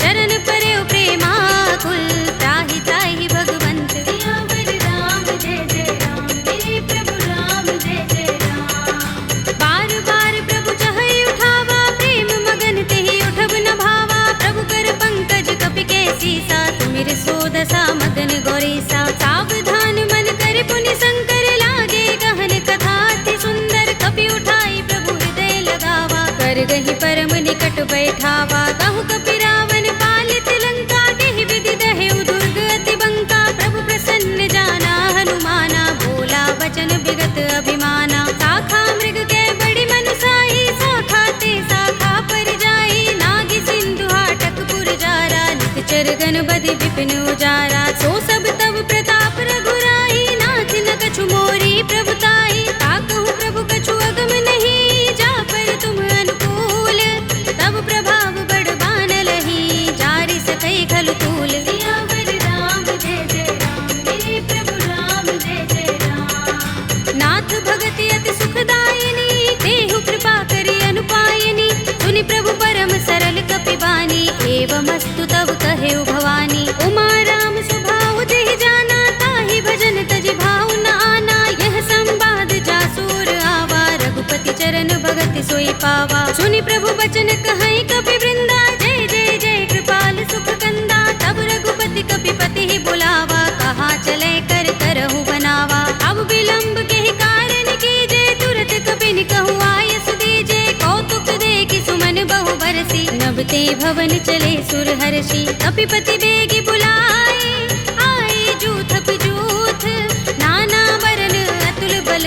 चरण परे प्रेमाकुल, त्राहि त्राहि भगवंत। सियावर राम जय जय राम, मेरे प्रभु राम जय जय राम। बार बार प्रभु चहई उठावा, प्रेम मगन तेहि उठब न भावा। प्रभु कर पंकज कपि के सीसा, सुमिर सो दशा मगन गौरीसा। सावधान मन कर पुनि शंकर, लागे गहन कथा अति सुंदर। कपि उठाई प्रभु हृदय लगावा, कर गहि परम निकट बैठावा। कहु कपि रावण पालित लंका, केहि विधि दहेउ दुर्ग अति बंका। प्रभु प्रसन्न जाना हनुमाना, बोला बचन विगत अभिमाना। शाखा मृग के बड़ी मनुसाई, शाखा ते शाखा पर जाई। नागी सिंधु हाटक पुर जारा, निकचर गन बदि विपिन उजारा। सो सब तब प्रताप रघुराई, नाथ न कछु मोरी प्रभुताई। ताकहु प्रभु कछु अगम नहीं, जा पर तुम अनुकूल। तब प्रभाव बड़ बान लही, जारि सकै खलु तूल। सियावर राम जय जय राम, मेरे प्रभु राम जय जय राम। नाथ भगति अति सुखदायिनी, देहु कृपा करि अनुपायिनी। सुनि प्रभु परम सरल कपि बानी, एवमस्तु तब कहेउ भवानी। उमा राम स्वभाव जेहि जाना, ताहि भजन तजि भाव न आना। यह संवाद जासुर आवा, रघुपति चरण भगति सोई पावा। सुनि प्रभु बचन कहै कपि वृंदा, जय जय जय कृपाल सुख कंदा। तब रघुपति कपि पति ही बुलावा, कहा चले कर करहु बनावा। अब विलंब के कारण कीजे, तुरत कपि कहु आयस दीजे। कौतुक देखि सुमन बहु बरसी, नभते भवन चले सुर हर्षि। कपिपति बेगी बुलाए, आए जूथ जूथ। नाना बरन अतुल बल,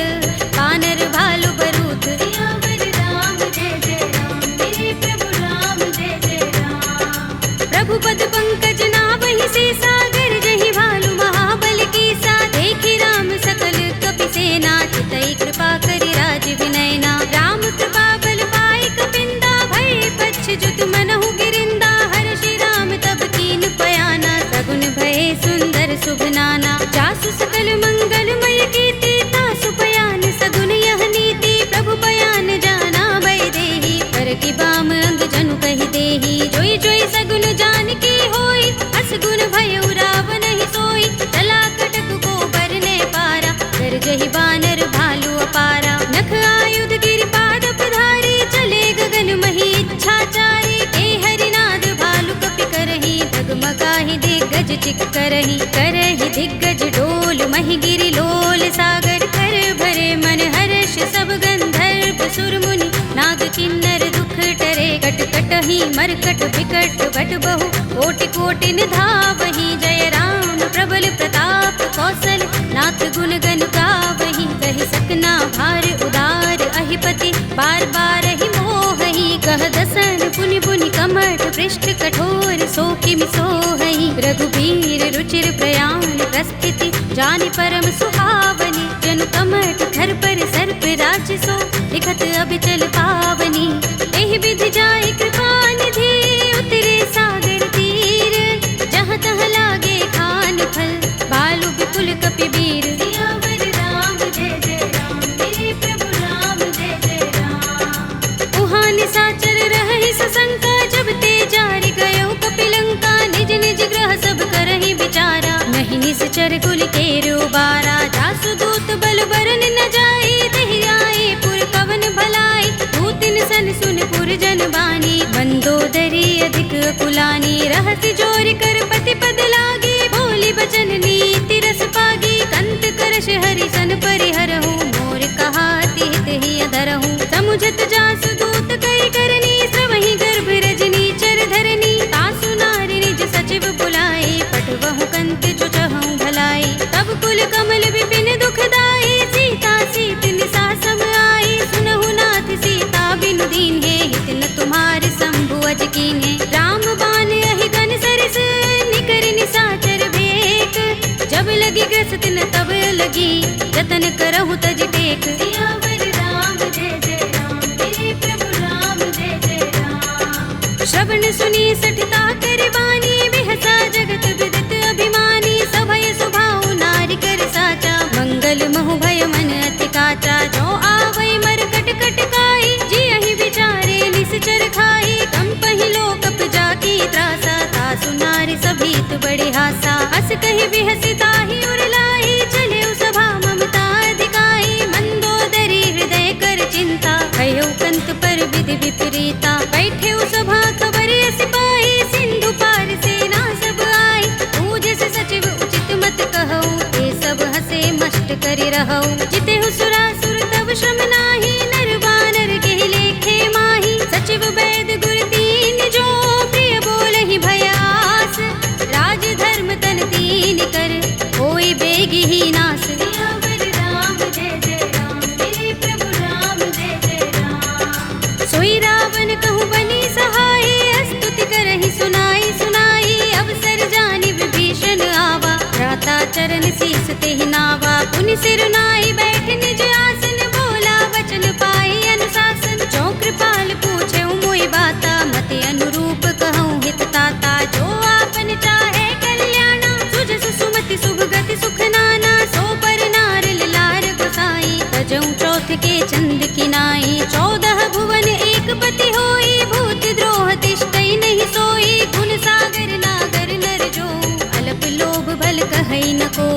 कानर भालु बरूथ। सियावर राम जय जय राम, मेरे प्रभु राम जय जय राम। प्रभु पद पंकज नावहि से, सागर जहि भालु महाबल कीसा। देखि राम सकल कपि सेना, चितई कृपा करि राज विनयना। राम कृपा बल पाई कपिंदा, भय पच्छ जुत मनहु गिरिंदा। हर्षि राम तब कीन पयाना, सगुन भय सुंदर शुभ नाना। जासु सकल मंगलमय कीर्ति, तासु पयान सगुन यह नीति। प्रभु पयान जाना भय देहि, पर की बाम अंग जनु कहि देहि। जोई जोई सगुन जानकी होई, असगुन भय रावण ही सोई। चला कटक को बरने पारा, कर जहि बानर भालु अपारा। नख आयुध गिरिपाद पधारी, चले गगन मही इच्छाचारी। के हरिनाद भालु कपि करहि, डगमगाहि दिग्गज चिक करहि। करहि दिग्गज डोल, महि गिरि लोल सागर। कर भरे मन हर्ष सब गंधर्व सुर मुनि, नाग किन्नर दुख टरे। कट कटहि मरकट विकट बट बहु, कोटि कोटि निधावहि। जय राम प्रबल प्रताप कौशल, नाथ गुण गन गावहि। कहि सकना भार उदार, अहिपति बार बार ही मोहहि। कह दसन पुनि पुनि कमठ, पृष्ठ कठोर सो किमि सोहहि। रघुबीर रुचिर प्रयाण प्रस्थिति, जानि परम सुहावनी। जनु कमठ धर पर सर्प राज सो, लिखत अबिचल पावनी। एहि विधि जाय कृपा निधि, उतरे सागर तीर। जहाँ तहाँ लागे खान फल, भालु विपुल कपि वीर। सियावर राम जय जय राम, मेरे प्रभु राम जय जय राम। उहाँ निशाचर रहहि सशंका, जब ते जारि गयो कपिलंका। निज निज ग्रह सब करहि विचारा, नहीं निश्चर कुल केरो बारा। जासु दूत बल बरन न जाई, तेहि आए पुर कवन भलाई। दूतिन बचन सुन पुरजन बानी, मंदोदरी अधिक कुलानी, रहसि जोर कर पति पद लागी, बोली बचन नीति रस पागी, कंत करश हरि सन परिहरहु, मोर कहा हित ही अधरहु, समुझत जासु दूत कई करनी, श्रवहि गर्भ रजनी चर धरनी, तासु नारी निज सचिव बुलाए, पठवहु कंत जो चहु भलाई, तब कुल कमल विपिन दुखदाई, सीता सीत निसा सम आई, सुनहु नाथ सीता बिनु दीन है, हित न तुम्हारे शंभु अज कीन है, राम बान अहि गन सरिस, निकर निसाचर भेक, जब लगी ग्रस्त न तब लगी, जतन करहु तज टेक, सियावर राम जय जय राम, मेरे प्रभु राम जय जय राम, श्रवण सुनी सठता कर बानी, बिहसा जगत विदित अभिमानी, सभय सुभाउ नारी कर साचा, मंगल महु भय मन अति काचा, जो आवै मर कट कट काई, जियहि विचारे निश्चर खाई, कंपहि लोकप जाकी त्रासा, तासु नारी सभीत बड़े हासा, हस कहि बिहसि ताहि उर लाई, चले सभा ममता अधिकाई, मंदोदरी हृदय कर चिंता, कह्यो कंत पर विधि विपरीता, बैठे सभा खबर सिपाही, सिंधु पार सेना सब आई, पूजे से सचिव उचित मत कहऊ, ये सब हसे मष्ट करि रहऊ, जिते सुरासुर तब श्रम नाही, नर बानर के लेखे माही, सचिव वैद गुर दीन जो, प्रिय बोलहि भयास, राज धर्म तन दीन कर, होई बेगी ही नास, सियावर राम जय जय राम, मेरे प्रभु राम जय जय राम, सोई रावण कहूँ बनी सहाय, स्तुति करहि सुनाई सुनाई, अवसर जानि विभीषण आवा, भ्राता चरण शीस तेहि नावा, पुनि सिर नाई बैठ निज आसन, बोला वचन पाई अनुशासन, जो कृपाल पूछे मोहि बाता, मति अनुरूप कहूँ हित ताता, जो आपन चाहे कल्याणा, सुजसु सुमति शुभ गति सुख नाना, सो पर नार लार गोसाई, तजऊ चौथ के चंद किनाई, 14 भुवन एक पति होई, भूत द्रोह तिष्ठई नहीं सोई, गुण सागर नागर नर जो, अल्प लोभ भल कहई न को,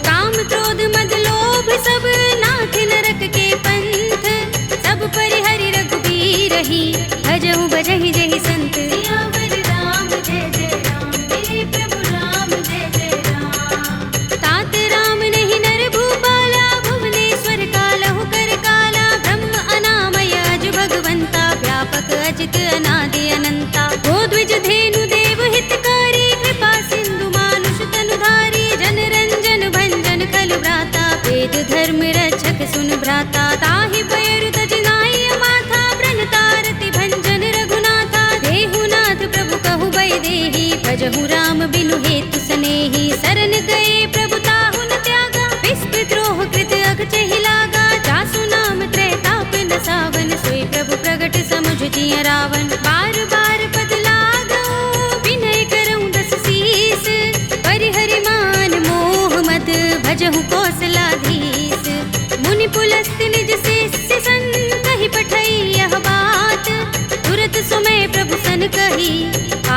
काम क्रोध मद लोभ सब, नाथ नरक के पंथ, सब परिहरि रघुबीर ही, भजहु भजहि जहि संत, सियावर राम जय जय राम, मेरे प्रभु राम जय जय राम, तात राम नहीं नर भूपाला, भुवनेश्वर कालहु कर काला, ब्रह्म अनामय अज भगवंता, व्यापक अजित अनादि अनंता, गोद्विज धेनु देव हितकारी, कृपा सिंधु मानुष तनुधारी, जन रंजन भंजन खल भ्राता, वेद धर्म रक्षक सुन भ्राता, ताहि भयरु तज नाई माथा, प्रण तारति भंजन रघुनाथा, देहुनाथ प्रभु कहु बै देहि, भजहु राम बिनु हेतु सनेहि, सरन गए प्रभु ताहु न त्यागा, विष्ट द्रोह कृत अघचहि लागा, जासु नाम त्रैताप न सावन, सोई प्रभु प्रगट समुझ जिय रावण, बार बार पद लागऊ, विनय करऊँ दस शीस, परिहरि मान मोह मद, भजहु कौशलाधीश, मुनि पुलस्त निज शिष्य सन, कहि पठई यह बात, तुरत सुमय प्रभु सन कही,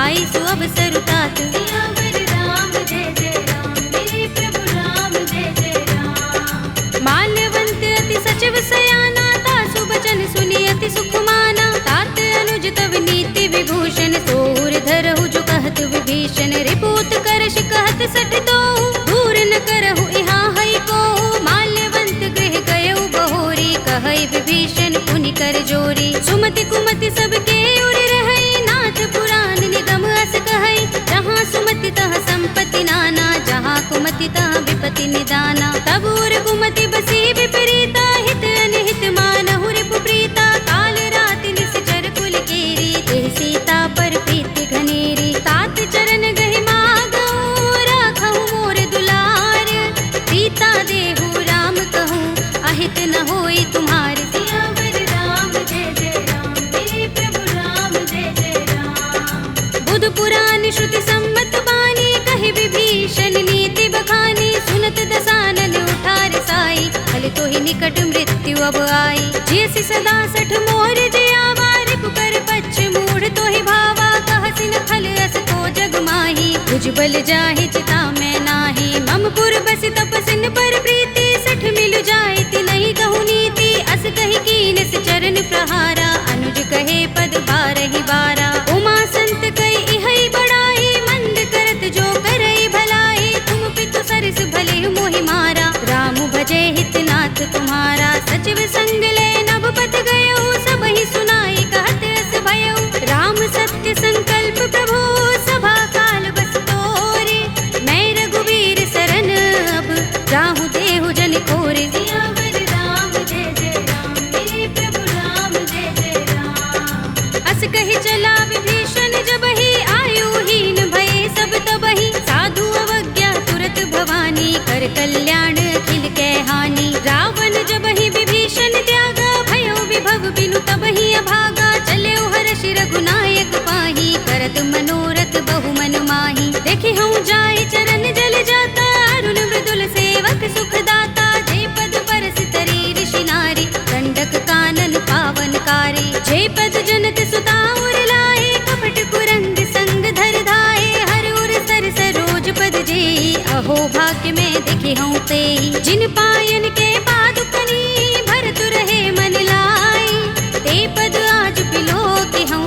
आई सु अवसर तात, सियावर राम जय जय राम, मेरे प्रभु राम जय जय राम, माल्यवंत अति सचिव सयाना, तासु बचन सुनि अति सुख माना, तात अनुज तव नीति विभूषण, सोर धरहु जो कहत विभीषण, रिपुत करश कहत सठ दो, दूर न करहु यहाँ हई को, माल्यवंत गृह गयउ बहोरी, कहई विभीषण पुनि कर जोरी, सुमति कुमति सबके उर रहई, नाथ पुराण निगम अस कहई, जहाँ सुमति तहाँ संपत्ति नाना, जहाँ कुमति तहाँ विपत्ति निदाना, तब उर कुमति बसी विपरीता, हित अनहित मानहु रिपु प्रीता, काल रात निश्चर कुल केरी, तेहि सीता पर प्रीति घनेरी, तात चरण गहि मागऊ, राखहु मोर दुलार, सीता देहु राम कहूँ, अहित न होई तुम्हार, सियावर राम जय जय राम, मेरे प्रभु राम जय जय राम, बुध पुराण श्रुति सम्मत बानी, कहि विभीषण नीति बखानी, सुनत दसानन उठार साई, फल तो ही निकट मृत्यु अब आई, जैसी सदा सठ मोर जियावा, रिपु कर पच्छ मूढ़ तो ही भावा, कहसि न खल अस को जग माही, तुझ बल जाहि चिता मैं नाही, मम पुर बसि तपसिन पर प्रीति, सठ मिल जाए ति नहीं कहु नीति, अस कहि कीन से चरण प्रहारा, अनुज कहे पद 12 उमा संत कई इहई बड़ाई मंद करत जो करई भलाई तुम पितु सरस भले मोहि मारा राम भजे हितनाथ तुम्हारा सचिव संग ले नभ पत गयो सब ही सुनाई कहत अस भयो राम सत्य संकल्प प्रभु सभा काल बस तोरे मैं रघुवीर सरन अब जाहु देहु जन खोरे सियावर राम जय जय राम मेरे प्रभु राम जय जय राम अस कहि चला विभीषण जब ही आयुहीन भये सब तबहि साधु अवज्ञा तुरत भवानी कर कल्याण अखिल कै हानि रावण जब ही विभीषण त्यागा भयो विभव बिनु तबहि अभागा चले हर्ष रघुनायक पाही करत मनोरथ बहु मन माही देखि हूँ जाय चरण जल जाता अरुण मृदुल सेवक सुख दाता जे पद परस तरी ऋषि नारी दंडक कानन पावनकारी जे पद जनक सुता उर लाए कपट कुरंग संग धर धाये हर उर सर सरोज पद जे अहो भाग्य में दिखे हूँ ते जिन पायन के पादुकनी भरत रहे मन लाई ते पद आज बिलो के हूँ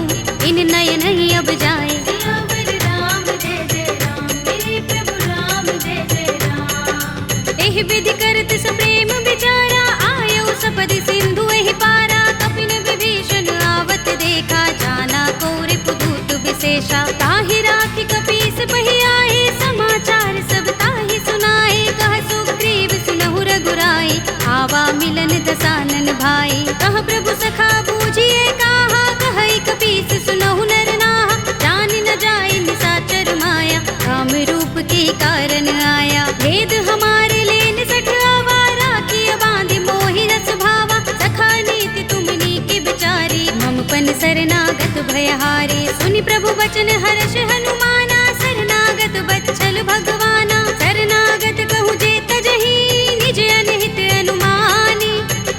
इन नयन ही अब जाए सियावर राम जय जय राम मेरे प्रभु राम जय जय राम एह विधि करत सप्रेम विचारा आयो सपदि सिंधु एहि पारा कपिन विभीषण आवत देखा जाना कोरे पुदूत विशेषा ताहि राखि कपीस बहि आए समाचार सब ताहि सुनाए कह सुग्रीव सुनहु रघुराई आवा मिलन दसानन भाई कह प्रभु सखा बूझिए कहा कहई कपीस सुनहु नर नाहा जान न जाए निशाचर माया काम रूप के कारण आया भेद हमारे लेन सठ आवारा किया बांधि मोहि रस भावा सखा नीति तुमनी के बिचारी ममपन शरणागत भयहारी सुनि प्रभु वचन हर्ष हनुमाना शरणागत बच्चल भगवाना शरणागत कहु जे तजहि निज अनहित अनुमानी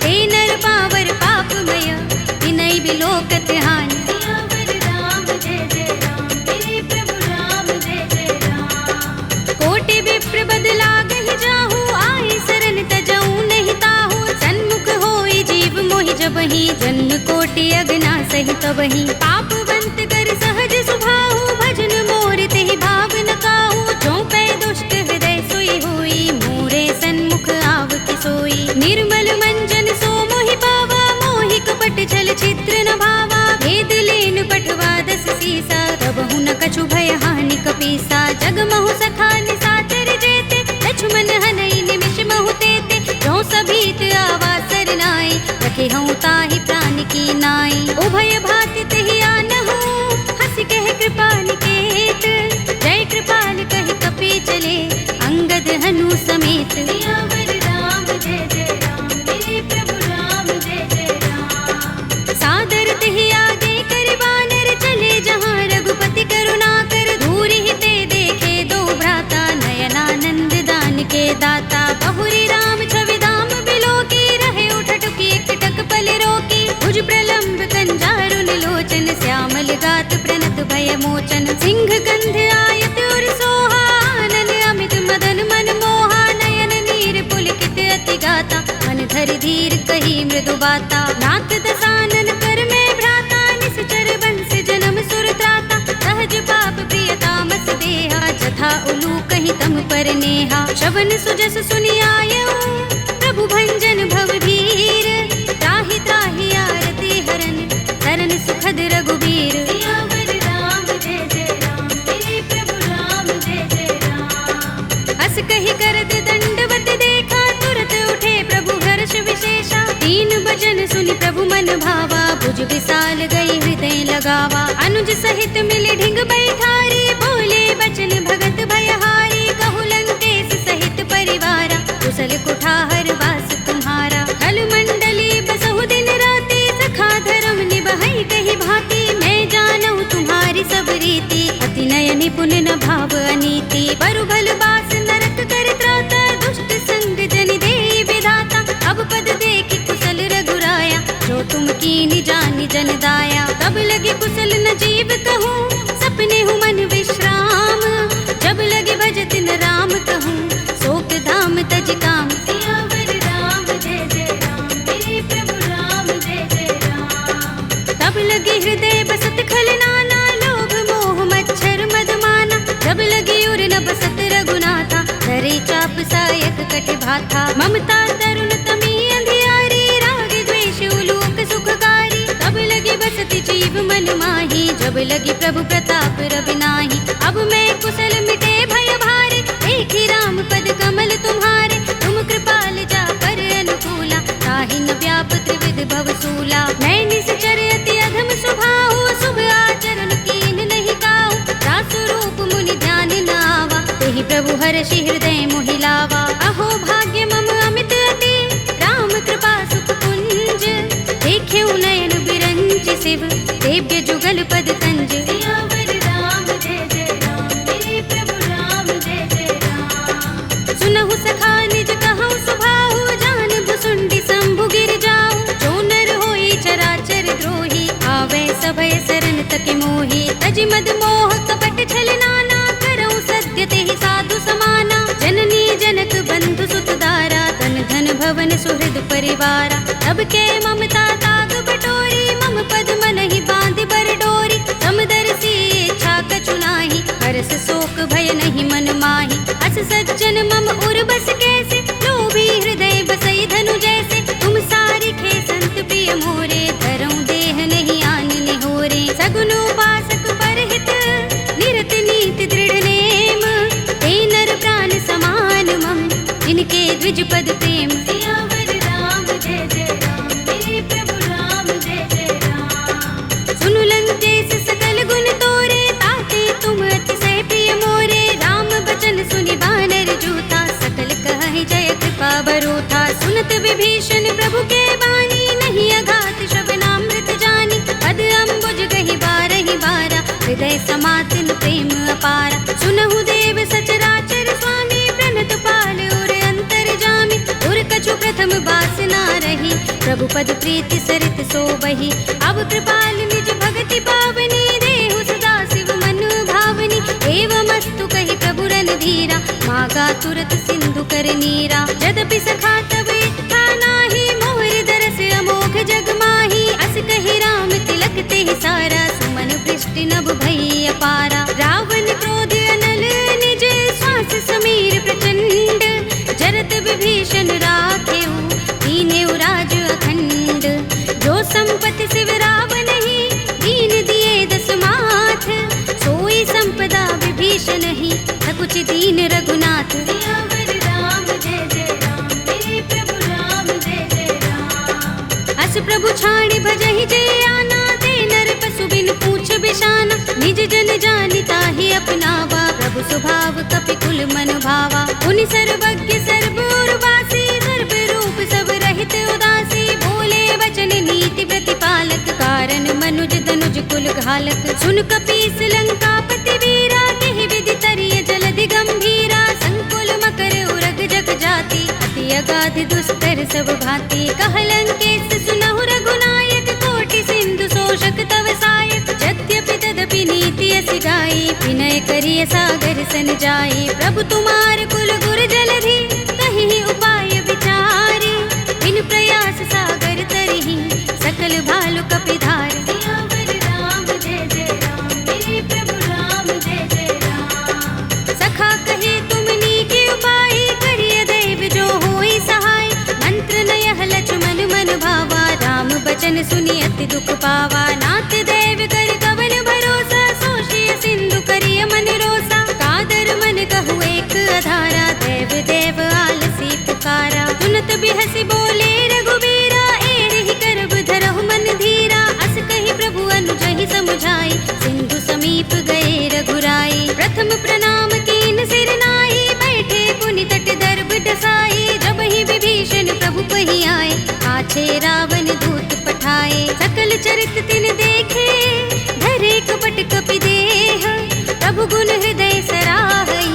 हे नर पावर पापमय तिनई बिलोकत हानि सियावर राम जय जय राम मेरे प्रभु राम जय जय राम कोटि विप्र बदला गहि जाहु आए शरण तजऊ नहीं ताहु सन्मुख होई जीव मोहि जबहि जन्म कोटि अगना सहि तबहि पापवंत कर सहज सुभाहु भजन मोर तेहि भाव न काहू जो पै दुष्ट हृदय सोई होई मोरे सन्मुख आव कि सोई निर्मल मंजन सो मोहि पावा मोहि कपट छल चित्र न भावा भेद लेन पठवा दस सीसा तबहु न कछु भय हानि कपीसा जग महु सखा निसाचर जेते लक्ष्मण हनई निमिष महु तेते जो सभीत आवा सरनाई रखे हूँ ताहि प्राण की नाई उभय भाति तेहि आनहु हंस कह कृपाल केत जय कृपाल कह कपी चले अंगद हनु समेत सियावर राम जय जय राम मेरे प्रभु राम जय जय राम सादर तेहि आगे कर बानर चले जहाँ रघुपति करुणा कर धूरि हिते देखे दो भ्राता नयनानंद दान के दाता बहुरी राम छवि धाम बिलो की रहे उठटुकी एकटक पल रोकी भुज प्रलंब कंजारुन लोचन श्यामल गात प्रणत भय मोचन सिंह गंध आयत उर सोहा आनन अमित मदन मन मोहा नयन नीर पुलकित अति गाता मन धरि धीर कही मृदु बाता नाथ दसानन कर में भ्राता निश्चर बंस जन्म सुर त्राता सहज पाप प्रिय तामस देहा जथा उलू कही तम पर नेहा श्रवण सुजस सुनि आयऊ प्रभु भंजन भव भीर त्राहि त्राहि आरती हरन शरण सुखद रघुबीर सियावर राम जय जय राम मेरे प्रभु राम जय जय राम अस कहि करत दंडवत देखा तुरत उठे प्रभु हर्ष विशेषा तीन बचन सुनि प्रभु मन भावा भुज विशाल गई हृदय लगावा अनुज सहित मिले ढिंग बैठारी बोले बचन भगत भयहारी कहु लंकेश सहित परिवारा कुशल कुठार वास तुम्हारा खल मंडली बसहु दिन राति सखा धर्म निबहै कही भांति मैं जानऊ तुम्हारी सब रीति अति नय निपुण न भाव अनीति बरु भल बास नरक कर त्राता दुष्ट संग जन दे विधाता अब पद देखि कुशल रघुराया जो तुम कीनि जानि जन दाया तब लगे कुशल न जीव कहूँ सपने हूँ मन विश्राम जब लगे भजत न राम कहूँ शोक धाम तज काम सियावर राम जय जय राम मेरे प्रभु राम जय जय राम तब लगी हृदय बसत खल नाना, लोभ मोह मच्छर मदमाना। जब लगी उर न बसत रघुनाथा, धरे चाप सायक कट भाथा। ममता तरुण तमी अंधियारी, राग द्वेष उलोक सुखकारी। तब लगी बसत जीव मन माही, जब लगी प्रभु प्रताप रवि नाही। अब मैं कुशल मिटे भय भारे, देखी राम पद कमल तुम्हारे। तुम कृपाल जा पर अनुकूला, ताहि न व्याप त्रिविध भवसूला। मैं निश्चर अति अधम स्वभाव, शुभ आचरण कीन नहीं काऊ। दासु रूप मुनि ध्यान न आवा, तेहि प्रभु हर्षि हृदय मोहि लावा। अहो भाग्य मम अमित अति, राम कृपा सुख कुंज। देख्यउ नयन बिरंच शिव, देव्य जुगल पद तंज। सियावर राम जय जय राम, मेरे प्रभु राम जय जय राम। सुनहु सखा निज कहु सुभाहु, जान भुसुंडी शंभु गिर जाऊ। जो नर होई चराचर द्रोही, आवे सभय सरन तक मोही। तज मद मोह कपट छल नाना, करऊं सत्य तेहि साधु समाना। जननी जनक बंधु सुत दारा, तन धन भवन सुहृद परिवारा। तब के ममता ताग बटोरी, मम पद मनहि बांधि बर डोरी। समदर्शी इच्छा कछु नाही, हरस शोक भय नहीं मन माही। अस सज्जन मम उर बस कैसे, लोभी हृदय बसई धनु जैसे। तुम सारिखे संत प्रिय मोरे, धरऊं देह नहीं आन निहोरे। सगुन उपासक परहित, निरत नीति दृढ़ नेम। ते नर प्राण समान मम, जिनके द्विज पद प्रेम। सियावर राम जय जय राम, मेरे प्रभु राम जय जय राम। सुनु लंकेश सकल गुण तोरे, ताते तुम अतिशय प्रिय मोरे। राम बचन सुनि बानर जूथा, सकल कहहि जय कृपा बरूथा। सुनत विभीषण प्रभु के बानी, नहीं अघात श्रवणामृत जानी। पद अम्बुज गहि बारहि बारा, हृदय समातिन प्रेम अपारा। सुनहु देव सचराचर स्वामी, प्रणत पाल उर अंतर जामी। उर कछु प्रथम बासना रही, प्रभु पद प्रीति सरित सोबहि। अब कृपाल निज भगति पावनी, देहु सदा शिव मन भावनी। एवमस्तु कहि प्रभु रणधीरा, मागा तुरत सिंधु कर नीरा। यद्यपि सखा तब इच्छा नाही, मोर दरस अमोघ जग माही। अस कहि राम तिलक तेहि सारा, सुमन वृष्टि नभ भई अपारा। रावण क्रोध अनल निज, श्वास समीर प्रचंड। जरत विभीषण राखेउ, दीनेउ राज अखंड। जो संपत्ति शिव रावण ही, दीन दिए दस माथ। सोई संपदा विभीषण ही, सकुच दीन रघुनाथ। सियावर राम जय जय राम, मेरे प्रभु राम जय जय राम। अस प्रभु छाड़ भजहि जय आना, ते नर पशु बिन पूछ बिशाना। निज जन जानि ताहि अपनावा, प्रभु स्वभाव कपि कुल मन भावा। उनि सर्वज्ञ सर्व उर्वासी, सर्व रूप सब रहित उदासी। बोले वचन नीति प्रतिपालक, कारण मनुज तनुज कुल घालक। सुन कपीस लंकापति वीरा, केहि विधि तरिय जलधि गंभीरा। संकुल मकर उरग जग जाति, अति अगाध दुस्तर सब भांति। कहलंकेश सुनहु रघुनायक, कोटि सिंधु शोषक तव सायक। यद्यपि तदपि नीति असि गाई, विनय करिय सागर सन जाई। प्रभु तुम्हार कुल गुर जलधि, कहि उपाय विचारी। बिन प्रयास सागर तरहि, सकल भालु कपिधार। सियावर राम जय जय राम, मेरे प्रभु राम जय जय राम। सखा कहे तुम नीके उपाय, करिय दैव जो होई सहाय। मंत्र नयह लक्ष्मण मन भावा, राम बचन सुनि अति दुख पावा। नाथ देव कर कवन भरोसा, सोषिय सिंधु करिय मन रोसा। कादर मन कहु एक अधारा, देव देव आलसी पुकारा। सुनत बिहसि बोले रघुबीरा, एहि करब धरहु मन धीरा। अस कहि प्रभु अनुजहि समुझाई, सिंधु समीप गए रघुराई। प्रथम प्रणाम कीन सिर नाई, बैठे पुनि तट दर्भ डसाई। जब ही विभीषण प्रभु पहि आए, आछे रावण दूत पठाए। सकल चरित तिन देखे, धरे कपट कपि देह। प्रभु गुण हृदय सराहई,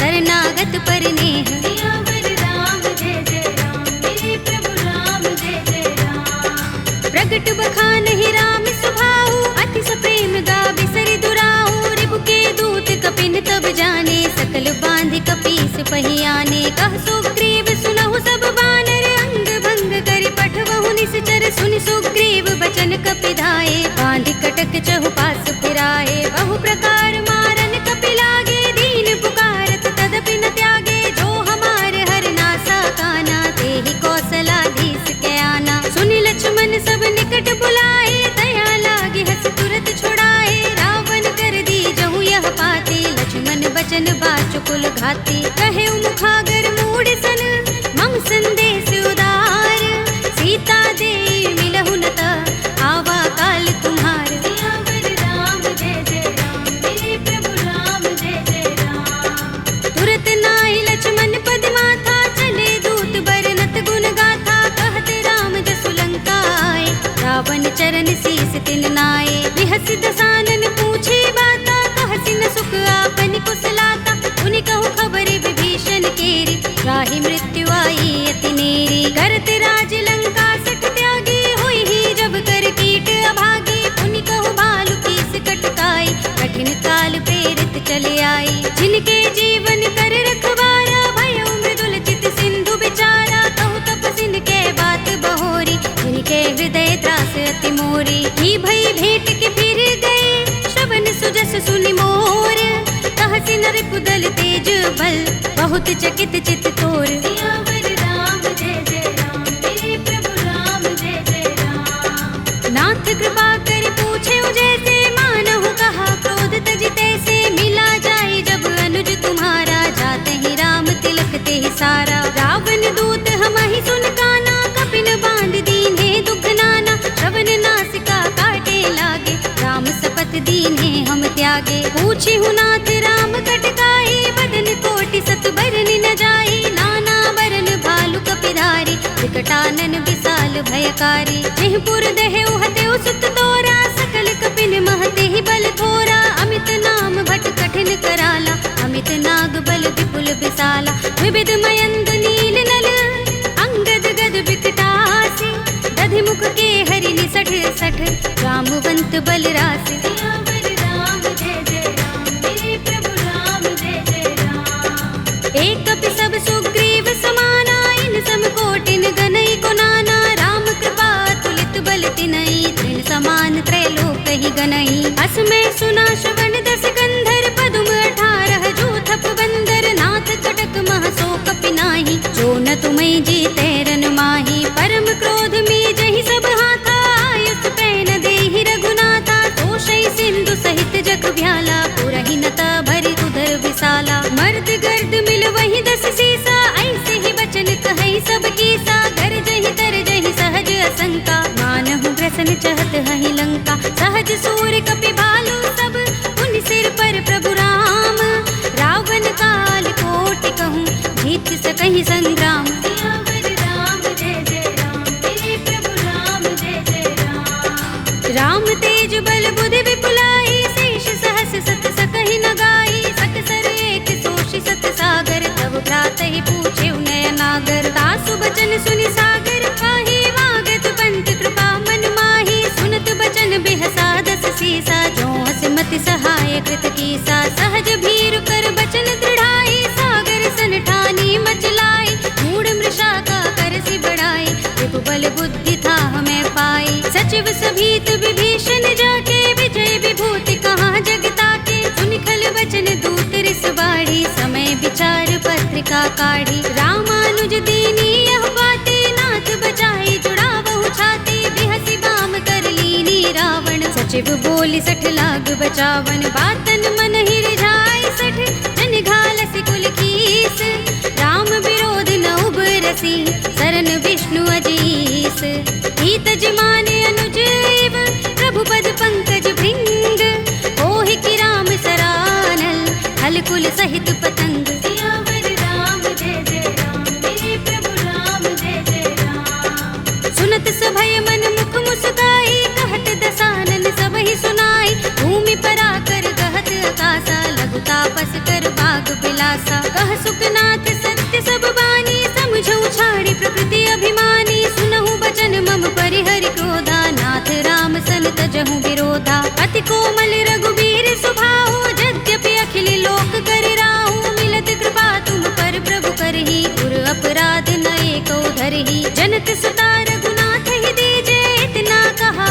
शरणागत पर नेह। सियावर राम जय जय राम, मेरे प्रभु राम जय जय राम। प्रगट बखानहि राम सुभाऊ, अति सप्रेम गाबि सरि दुराऊ। रिपु के दूत कपिन तब जाने, सकल बांधि कपीस पहि आने। कह सुग्रीव सुनहु सब बानर, अंग भंग करि पठवहु निश्चर। सुनि सुग्रीव बचन बचन कपिधाए, बांध कटक चहुपास फिराए। बहु प्रकार मारन कपि लागे, दीन पुकारत तदपि न त्यागे। जो हमारे हर नासा काना, तेहि कौशलाधीश के आना। सुनि लक्ष्मण सब निकट बुलाए, दया लागे हस तुरत छुड़ाए। रावण कर दी जहु यह पाती, लक्ष्मण बचन बाचुकुल घाती। कहे मुखागर मूढ़ सन, मम संदेश उदार। सीता दे मिलहु न ता, आवा काल तुम्हार। सियावर राम जय जय राम, मेरे प्रभु राम जय जय राम। तुरत नाहि लक्ष्मण पद माथा, चले दूत बरनत गुण गाथा। कहत राम जसु लंका आए, रावण चरण शीस तिन नाए। बिहसि दसानन पूछे बाता, कहसि न सुख आपन कुशलाता। उनि कहु खबर विभीषण केरी, राहि मृत्यु आई अति नेरी। करत राज लंका सठ त्यागी, होई ही जब कर कीट अभागी। उनि कहु भालु कीस कटकाई, कठिन काल प्रेरित चले आई। जिनके जीवन कर रखवारा, भयउ मृदुल चित सिंधु बिचारा। कहु तपसिन के बात बहोरी, जिनके हृदय त्रास अति मोरी। की भई भेंट के फिर गए, श्रवण सुजस सुनि मोर। कहसि नर कुदल तेज बल, बहुत चकित चित तोर। सियावर राम जय जय राम, मेरे प्रभु राम जय जय राम। नाथ कृपा कर पूछे जैसे, मानहु कहा क्रोध तजि तैसे। मिला जाए जब अनुज तुम्हारा, जाते ही राम तिलक ते सारा। रावण दूत हमहि सुन काना, कपिन बांध दीन्हे दुख नाना। श्रवण नासिका काटे लागे, राम शपथ दीन्हे हम त्यागे। पूछिहु नाथ राम कटकाई, बदन कोटि सत बरन न जाई। नाना बरन भालु कपिधारी, विकटानन विशाल भयकारी। जिहपुर दहेउ हतेउ सुत तोरा, सकल कपिन महते ही बल थोरा। अमित नाम भट कठिन कराला, अमित नाग बल विपुल विशाला। विविध मयंद नील नल, अंगद गद विकटासी। दधि मुख के हरि निसठ सठ, रामवंत बल रासि। सियावर राम जय जय राम, मेरे प्रभु राम जय जय राम। एक कपि सब सुग्रीव समाना, इन सम कोटिन गनई को नाना। राम कृपा तुलित बल तिनई, तृण समान त्रैलोक ही गनई। अस में सुना श्रवण दस गंधर, पदुम 18 जो थप बंदर। नाथ कटक मह सो कपि नाही, जो न तुम्हें जीते रन माही। परम क्रोध में जहि सब हाथा, आयुष पैन देहि रघुनाथा। तोषै सिंधु सहित जग भ्याला, पुरहि नता भरि उधर विशाला। मर्द गर्द मिल वही 10 सीसा, ऐसे ही बचन कहै सब कीसा। गरजहि तरजहि सहज असंका, मानहु ग्रसन चहत हहि लंका। सहज सूर कपि भालु सब, उन सिर पर प्रभु राम। रावण काल कोटि कहूँ, जीत सकहि संग्राम। सियावर राम जय जय राम, मेरे प्रभु राम जय जय राम। राम तेज बल बुद्धि विपुलाई, शेष सहस सत सकहि न गाई। सकसर एक सोषि सत सागर, तब भ्रातहि पूछे नय नागर। तासु बचन सुनि सागर, काहि मागत पंत कृपा मन माही। सुनत बचन बिहसा 10 सीसा, जो हस मति सहाय कृत कीसा। सहज भीरु कर बचन दृढ़ाई, सागर सन ठानी मचलाई। मूढ़ मृषा का करसि बढ़ाई, विभु बल बुद्धि था हमें पाई। सचिव सभीत विभीषण जाके, विजय विभूति कहाँ जगता के। सुनि खल बचन दूत रिस बाढ़ी, समय विचार पत्रिका काढ़ी। रामानुज दीनी यह बातें, नाथ बचाई जुड़ावहु छाती। बिहसि बाम कर लीनी रावण, सचिव बोली 60 लाग बचावन। बातन मन ही रिझाई 60, जन घालसि कुल कीस। राम विरोध न उबरसी, सरन विष्णु अजीस। हित जिमाने अनुजीव, प्रभु पद पंकज भृंग। ओहि की राम सरानल, हल कुल सहित पतंग। सियावर राम जय जय राम, मेरे प्रभु राम जय जय राम। सुनत सभय मन मुख मुस्काई, कहत दसानन सबहि सुनाई। भूमि पराकर कहत आकाशा, लघु तापस कर बाग बिलासा। कह सुखनाथ सत्य सब बानी, समझौ छाड़ी प्रकृति अभिमानी। सुनहु बचन मम परिहरि क्रोधा, नाथ राम सन तजहु विरोधा। अति कोमल रघुबीर सुभाहु, यद्यपि अखिल लोक कर राहु। मिलत कृपा तुम पर प्रभु करही, गुर अपराध न एको धरही। जनत सुता रघुनाथ ही दीजे, इतना कहा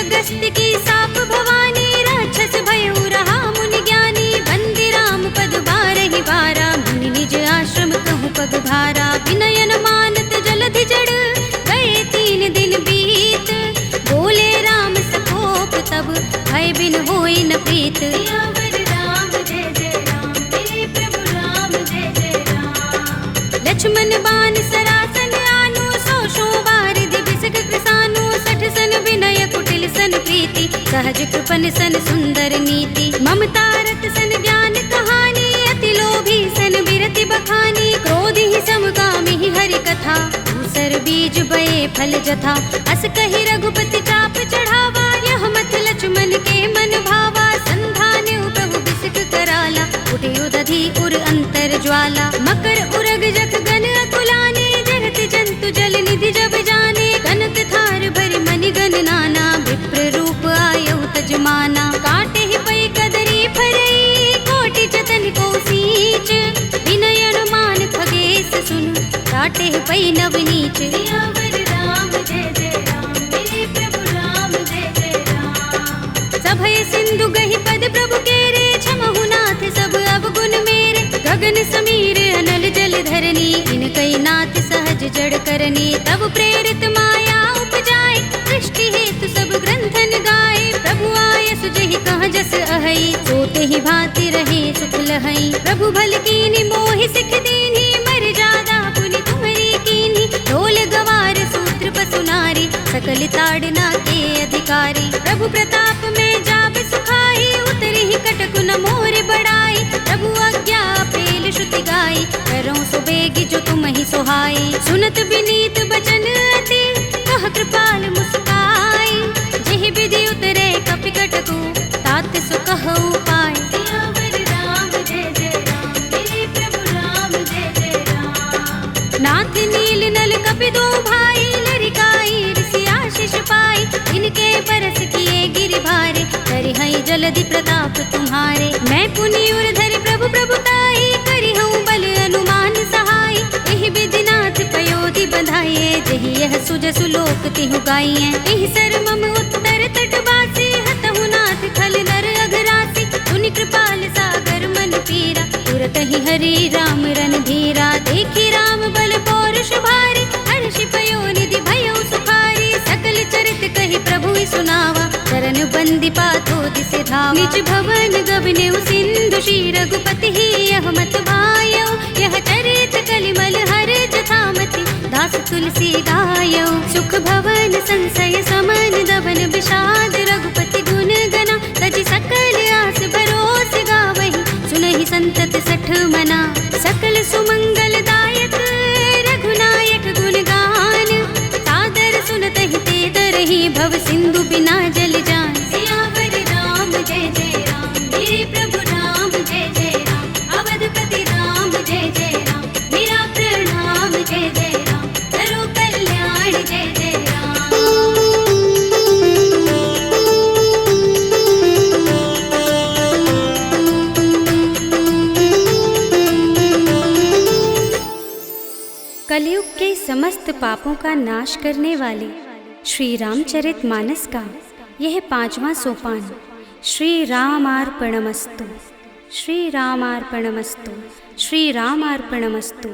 अगस्त की साप भवानी, राक्षस भयउ रहा मुनि ज्ञानी। बंदी राम पद बारहि बारा, मुनि निज आश्रम कहूँ पग भारा। विनयन मानत जलधि जड़, गए 3 दिन बीत। बोले राम सकोप तब, भय बिन होई न प्रीत। सियावर राम जय जय राम, मेरे प्रभु राम जय जय राम। लक्ष्मण बान सरासन आनु, 100 बारिधि बिसक कृसानु। 60 सन विनय कुटिल सन प्रीति, सहज कृपन सन सुंदर नीति। ममता रत सन ज्ञान कहानी, अति लोभी सन बिरति बखानी। क्रोध ही समकामी ही हरि कथा, दूसर बीज बये फल जथा। अस कहि रघुपति चाप चढ़ावा, यह मत लक्ष्मण के मन भावा। संधान्यु प्रभु बिसक कराला, उठे उदधि उर अंतर ज्वाला। मकर उरग जख गन अकुलाने, जरत जंतु जल निधि जब जाने। कनक थार भरि मनि गन नाना, विप्र रूप आयउ तजमाना। काटे ही पै कदरी फरई, कोटि जतन को सींच। विनय अनुमान खगेश सुन, काटे ही पै नवनीच। सियावर राम जय जय राम, मेरे प्रभु राम जय जय राम। सभय सिंधु गहि पद प्रभु केरे, क्षमहु नाथ सब अवगुण मेरे। गगन समीर अनल जल धरनी, इनकै नाथ सहज जड़ करनी। तब प्रेरित माया उपजाए, सृष्टि हेतु सब ग्रंथन गाए। प्रभु आय सुजहि कहाँ जस अहै, सोते ही भांति रहे सुख लहै। प्रभु भल कीनी मोहि सिख दीनी, मर जादा पुनि तुम्हरी कीनी। ढोल गवार सूत्र पसु नारी, सकल ताड़ना के अधिकारी। प्रभु प्रताप में जाब सुखाई, उतरि ही कटकु न मोर बढ़ाई। प्रभु आज्ञा पेल श्रुति गाई, करो सो बेगी जो तुम ही सोहाई। सुनत विनीत बचन अति, कह कृपाल मुस्काई। जेहि विधि उतरे कपि कटकु, तात सो कहउ पाय। सियावर राम जय जय राम, मेरे प्रभु राम जय जय राम। नाथ नील नल कपि दो भाई, लरिकाई ऋषि आशीष पाई। इनके बरस किए गिरि भारे, करिहई जलधि प्रताप तुम्हारे। मैं पुनि उर धरि प्रभु प्रभुताई, करिहऊँ बल अनुमान सहाय। एहि विधि नाथ पयोधि बंधाइए, जहि यह सुजसु लोक तिहु गाइए। एहि सर मम उत्तर तट बासी, हतहु नाथ खल नर अघरासी। सुनि कृपाल सागर मन पीरा, तुरत ही हरि राम रन धीरा। देखी राम बल पौरुष भारी, हर्षि पयोनिधि भयउ सुखारी। सकल चरित कहि प्रभु सुनावा, चरण बंदी पाथो दिसे धावा। निज भवन गबने सिंधु श्री रघुपति ही, यह मत भायौ। यह चरित कलिमल हर जथामति, दास तुलसी गायौ। सुख भवन संशय समन, दबन विषाद रघुपति गुण गना। तजि सकल आस भरोस गावहि, सुनहि संतत सठ मना। सकल सुमंगल दायक, रघुनायक गुण गान। सादर सुनतहि ते तरहि, भव सिंधु बिना जल जान। सियावर राम जय जय राम, मेरे प्रभु राम जय जय राम। अवधपति राम जय जय राम, मेरा प्रणाम जय जय राम। करो कल्याण जय जय राम। कलयुग के समस्त पापों का नाश करने वाले श्री रामचरितमानस का यह 5वां सोपान श्री रामार्पणमस्तु, श्री रामार्पणमस्तु, श्री रामार्पणमस्तु।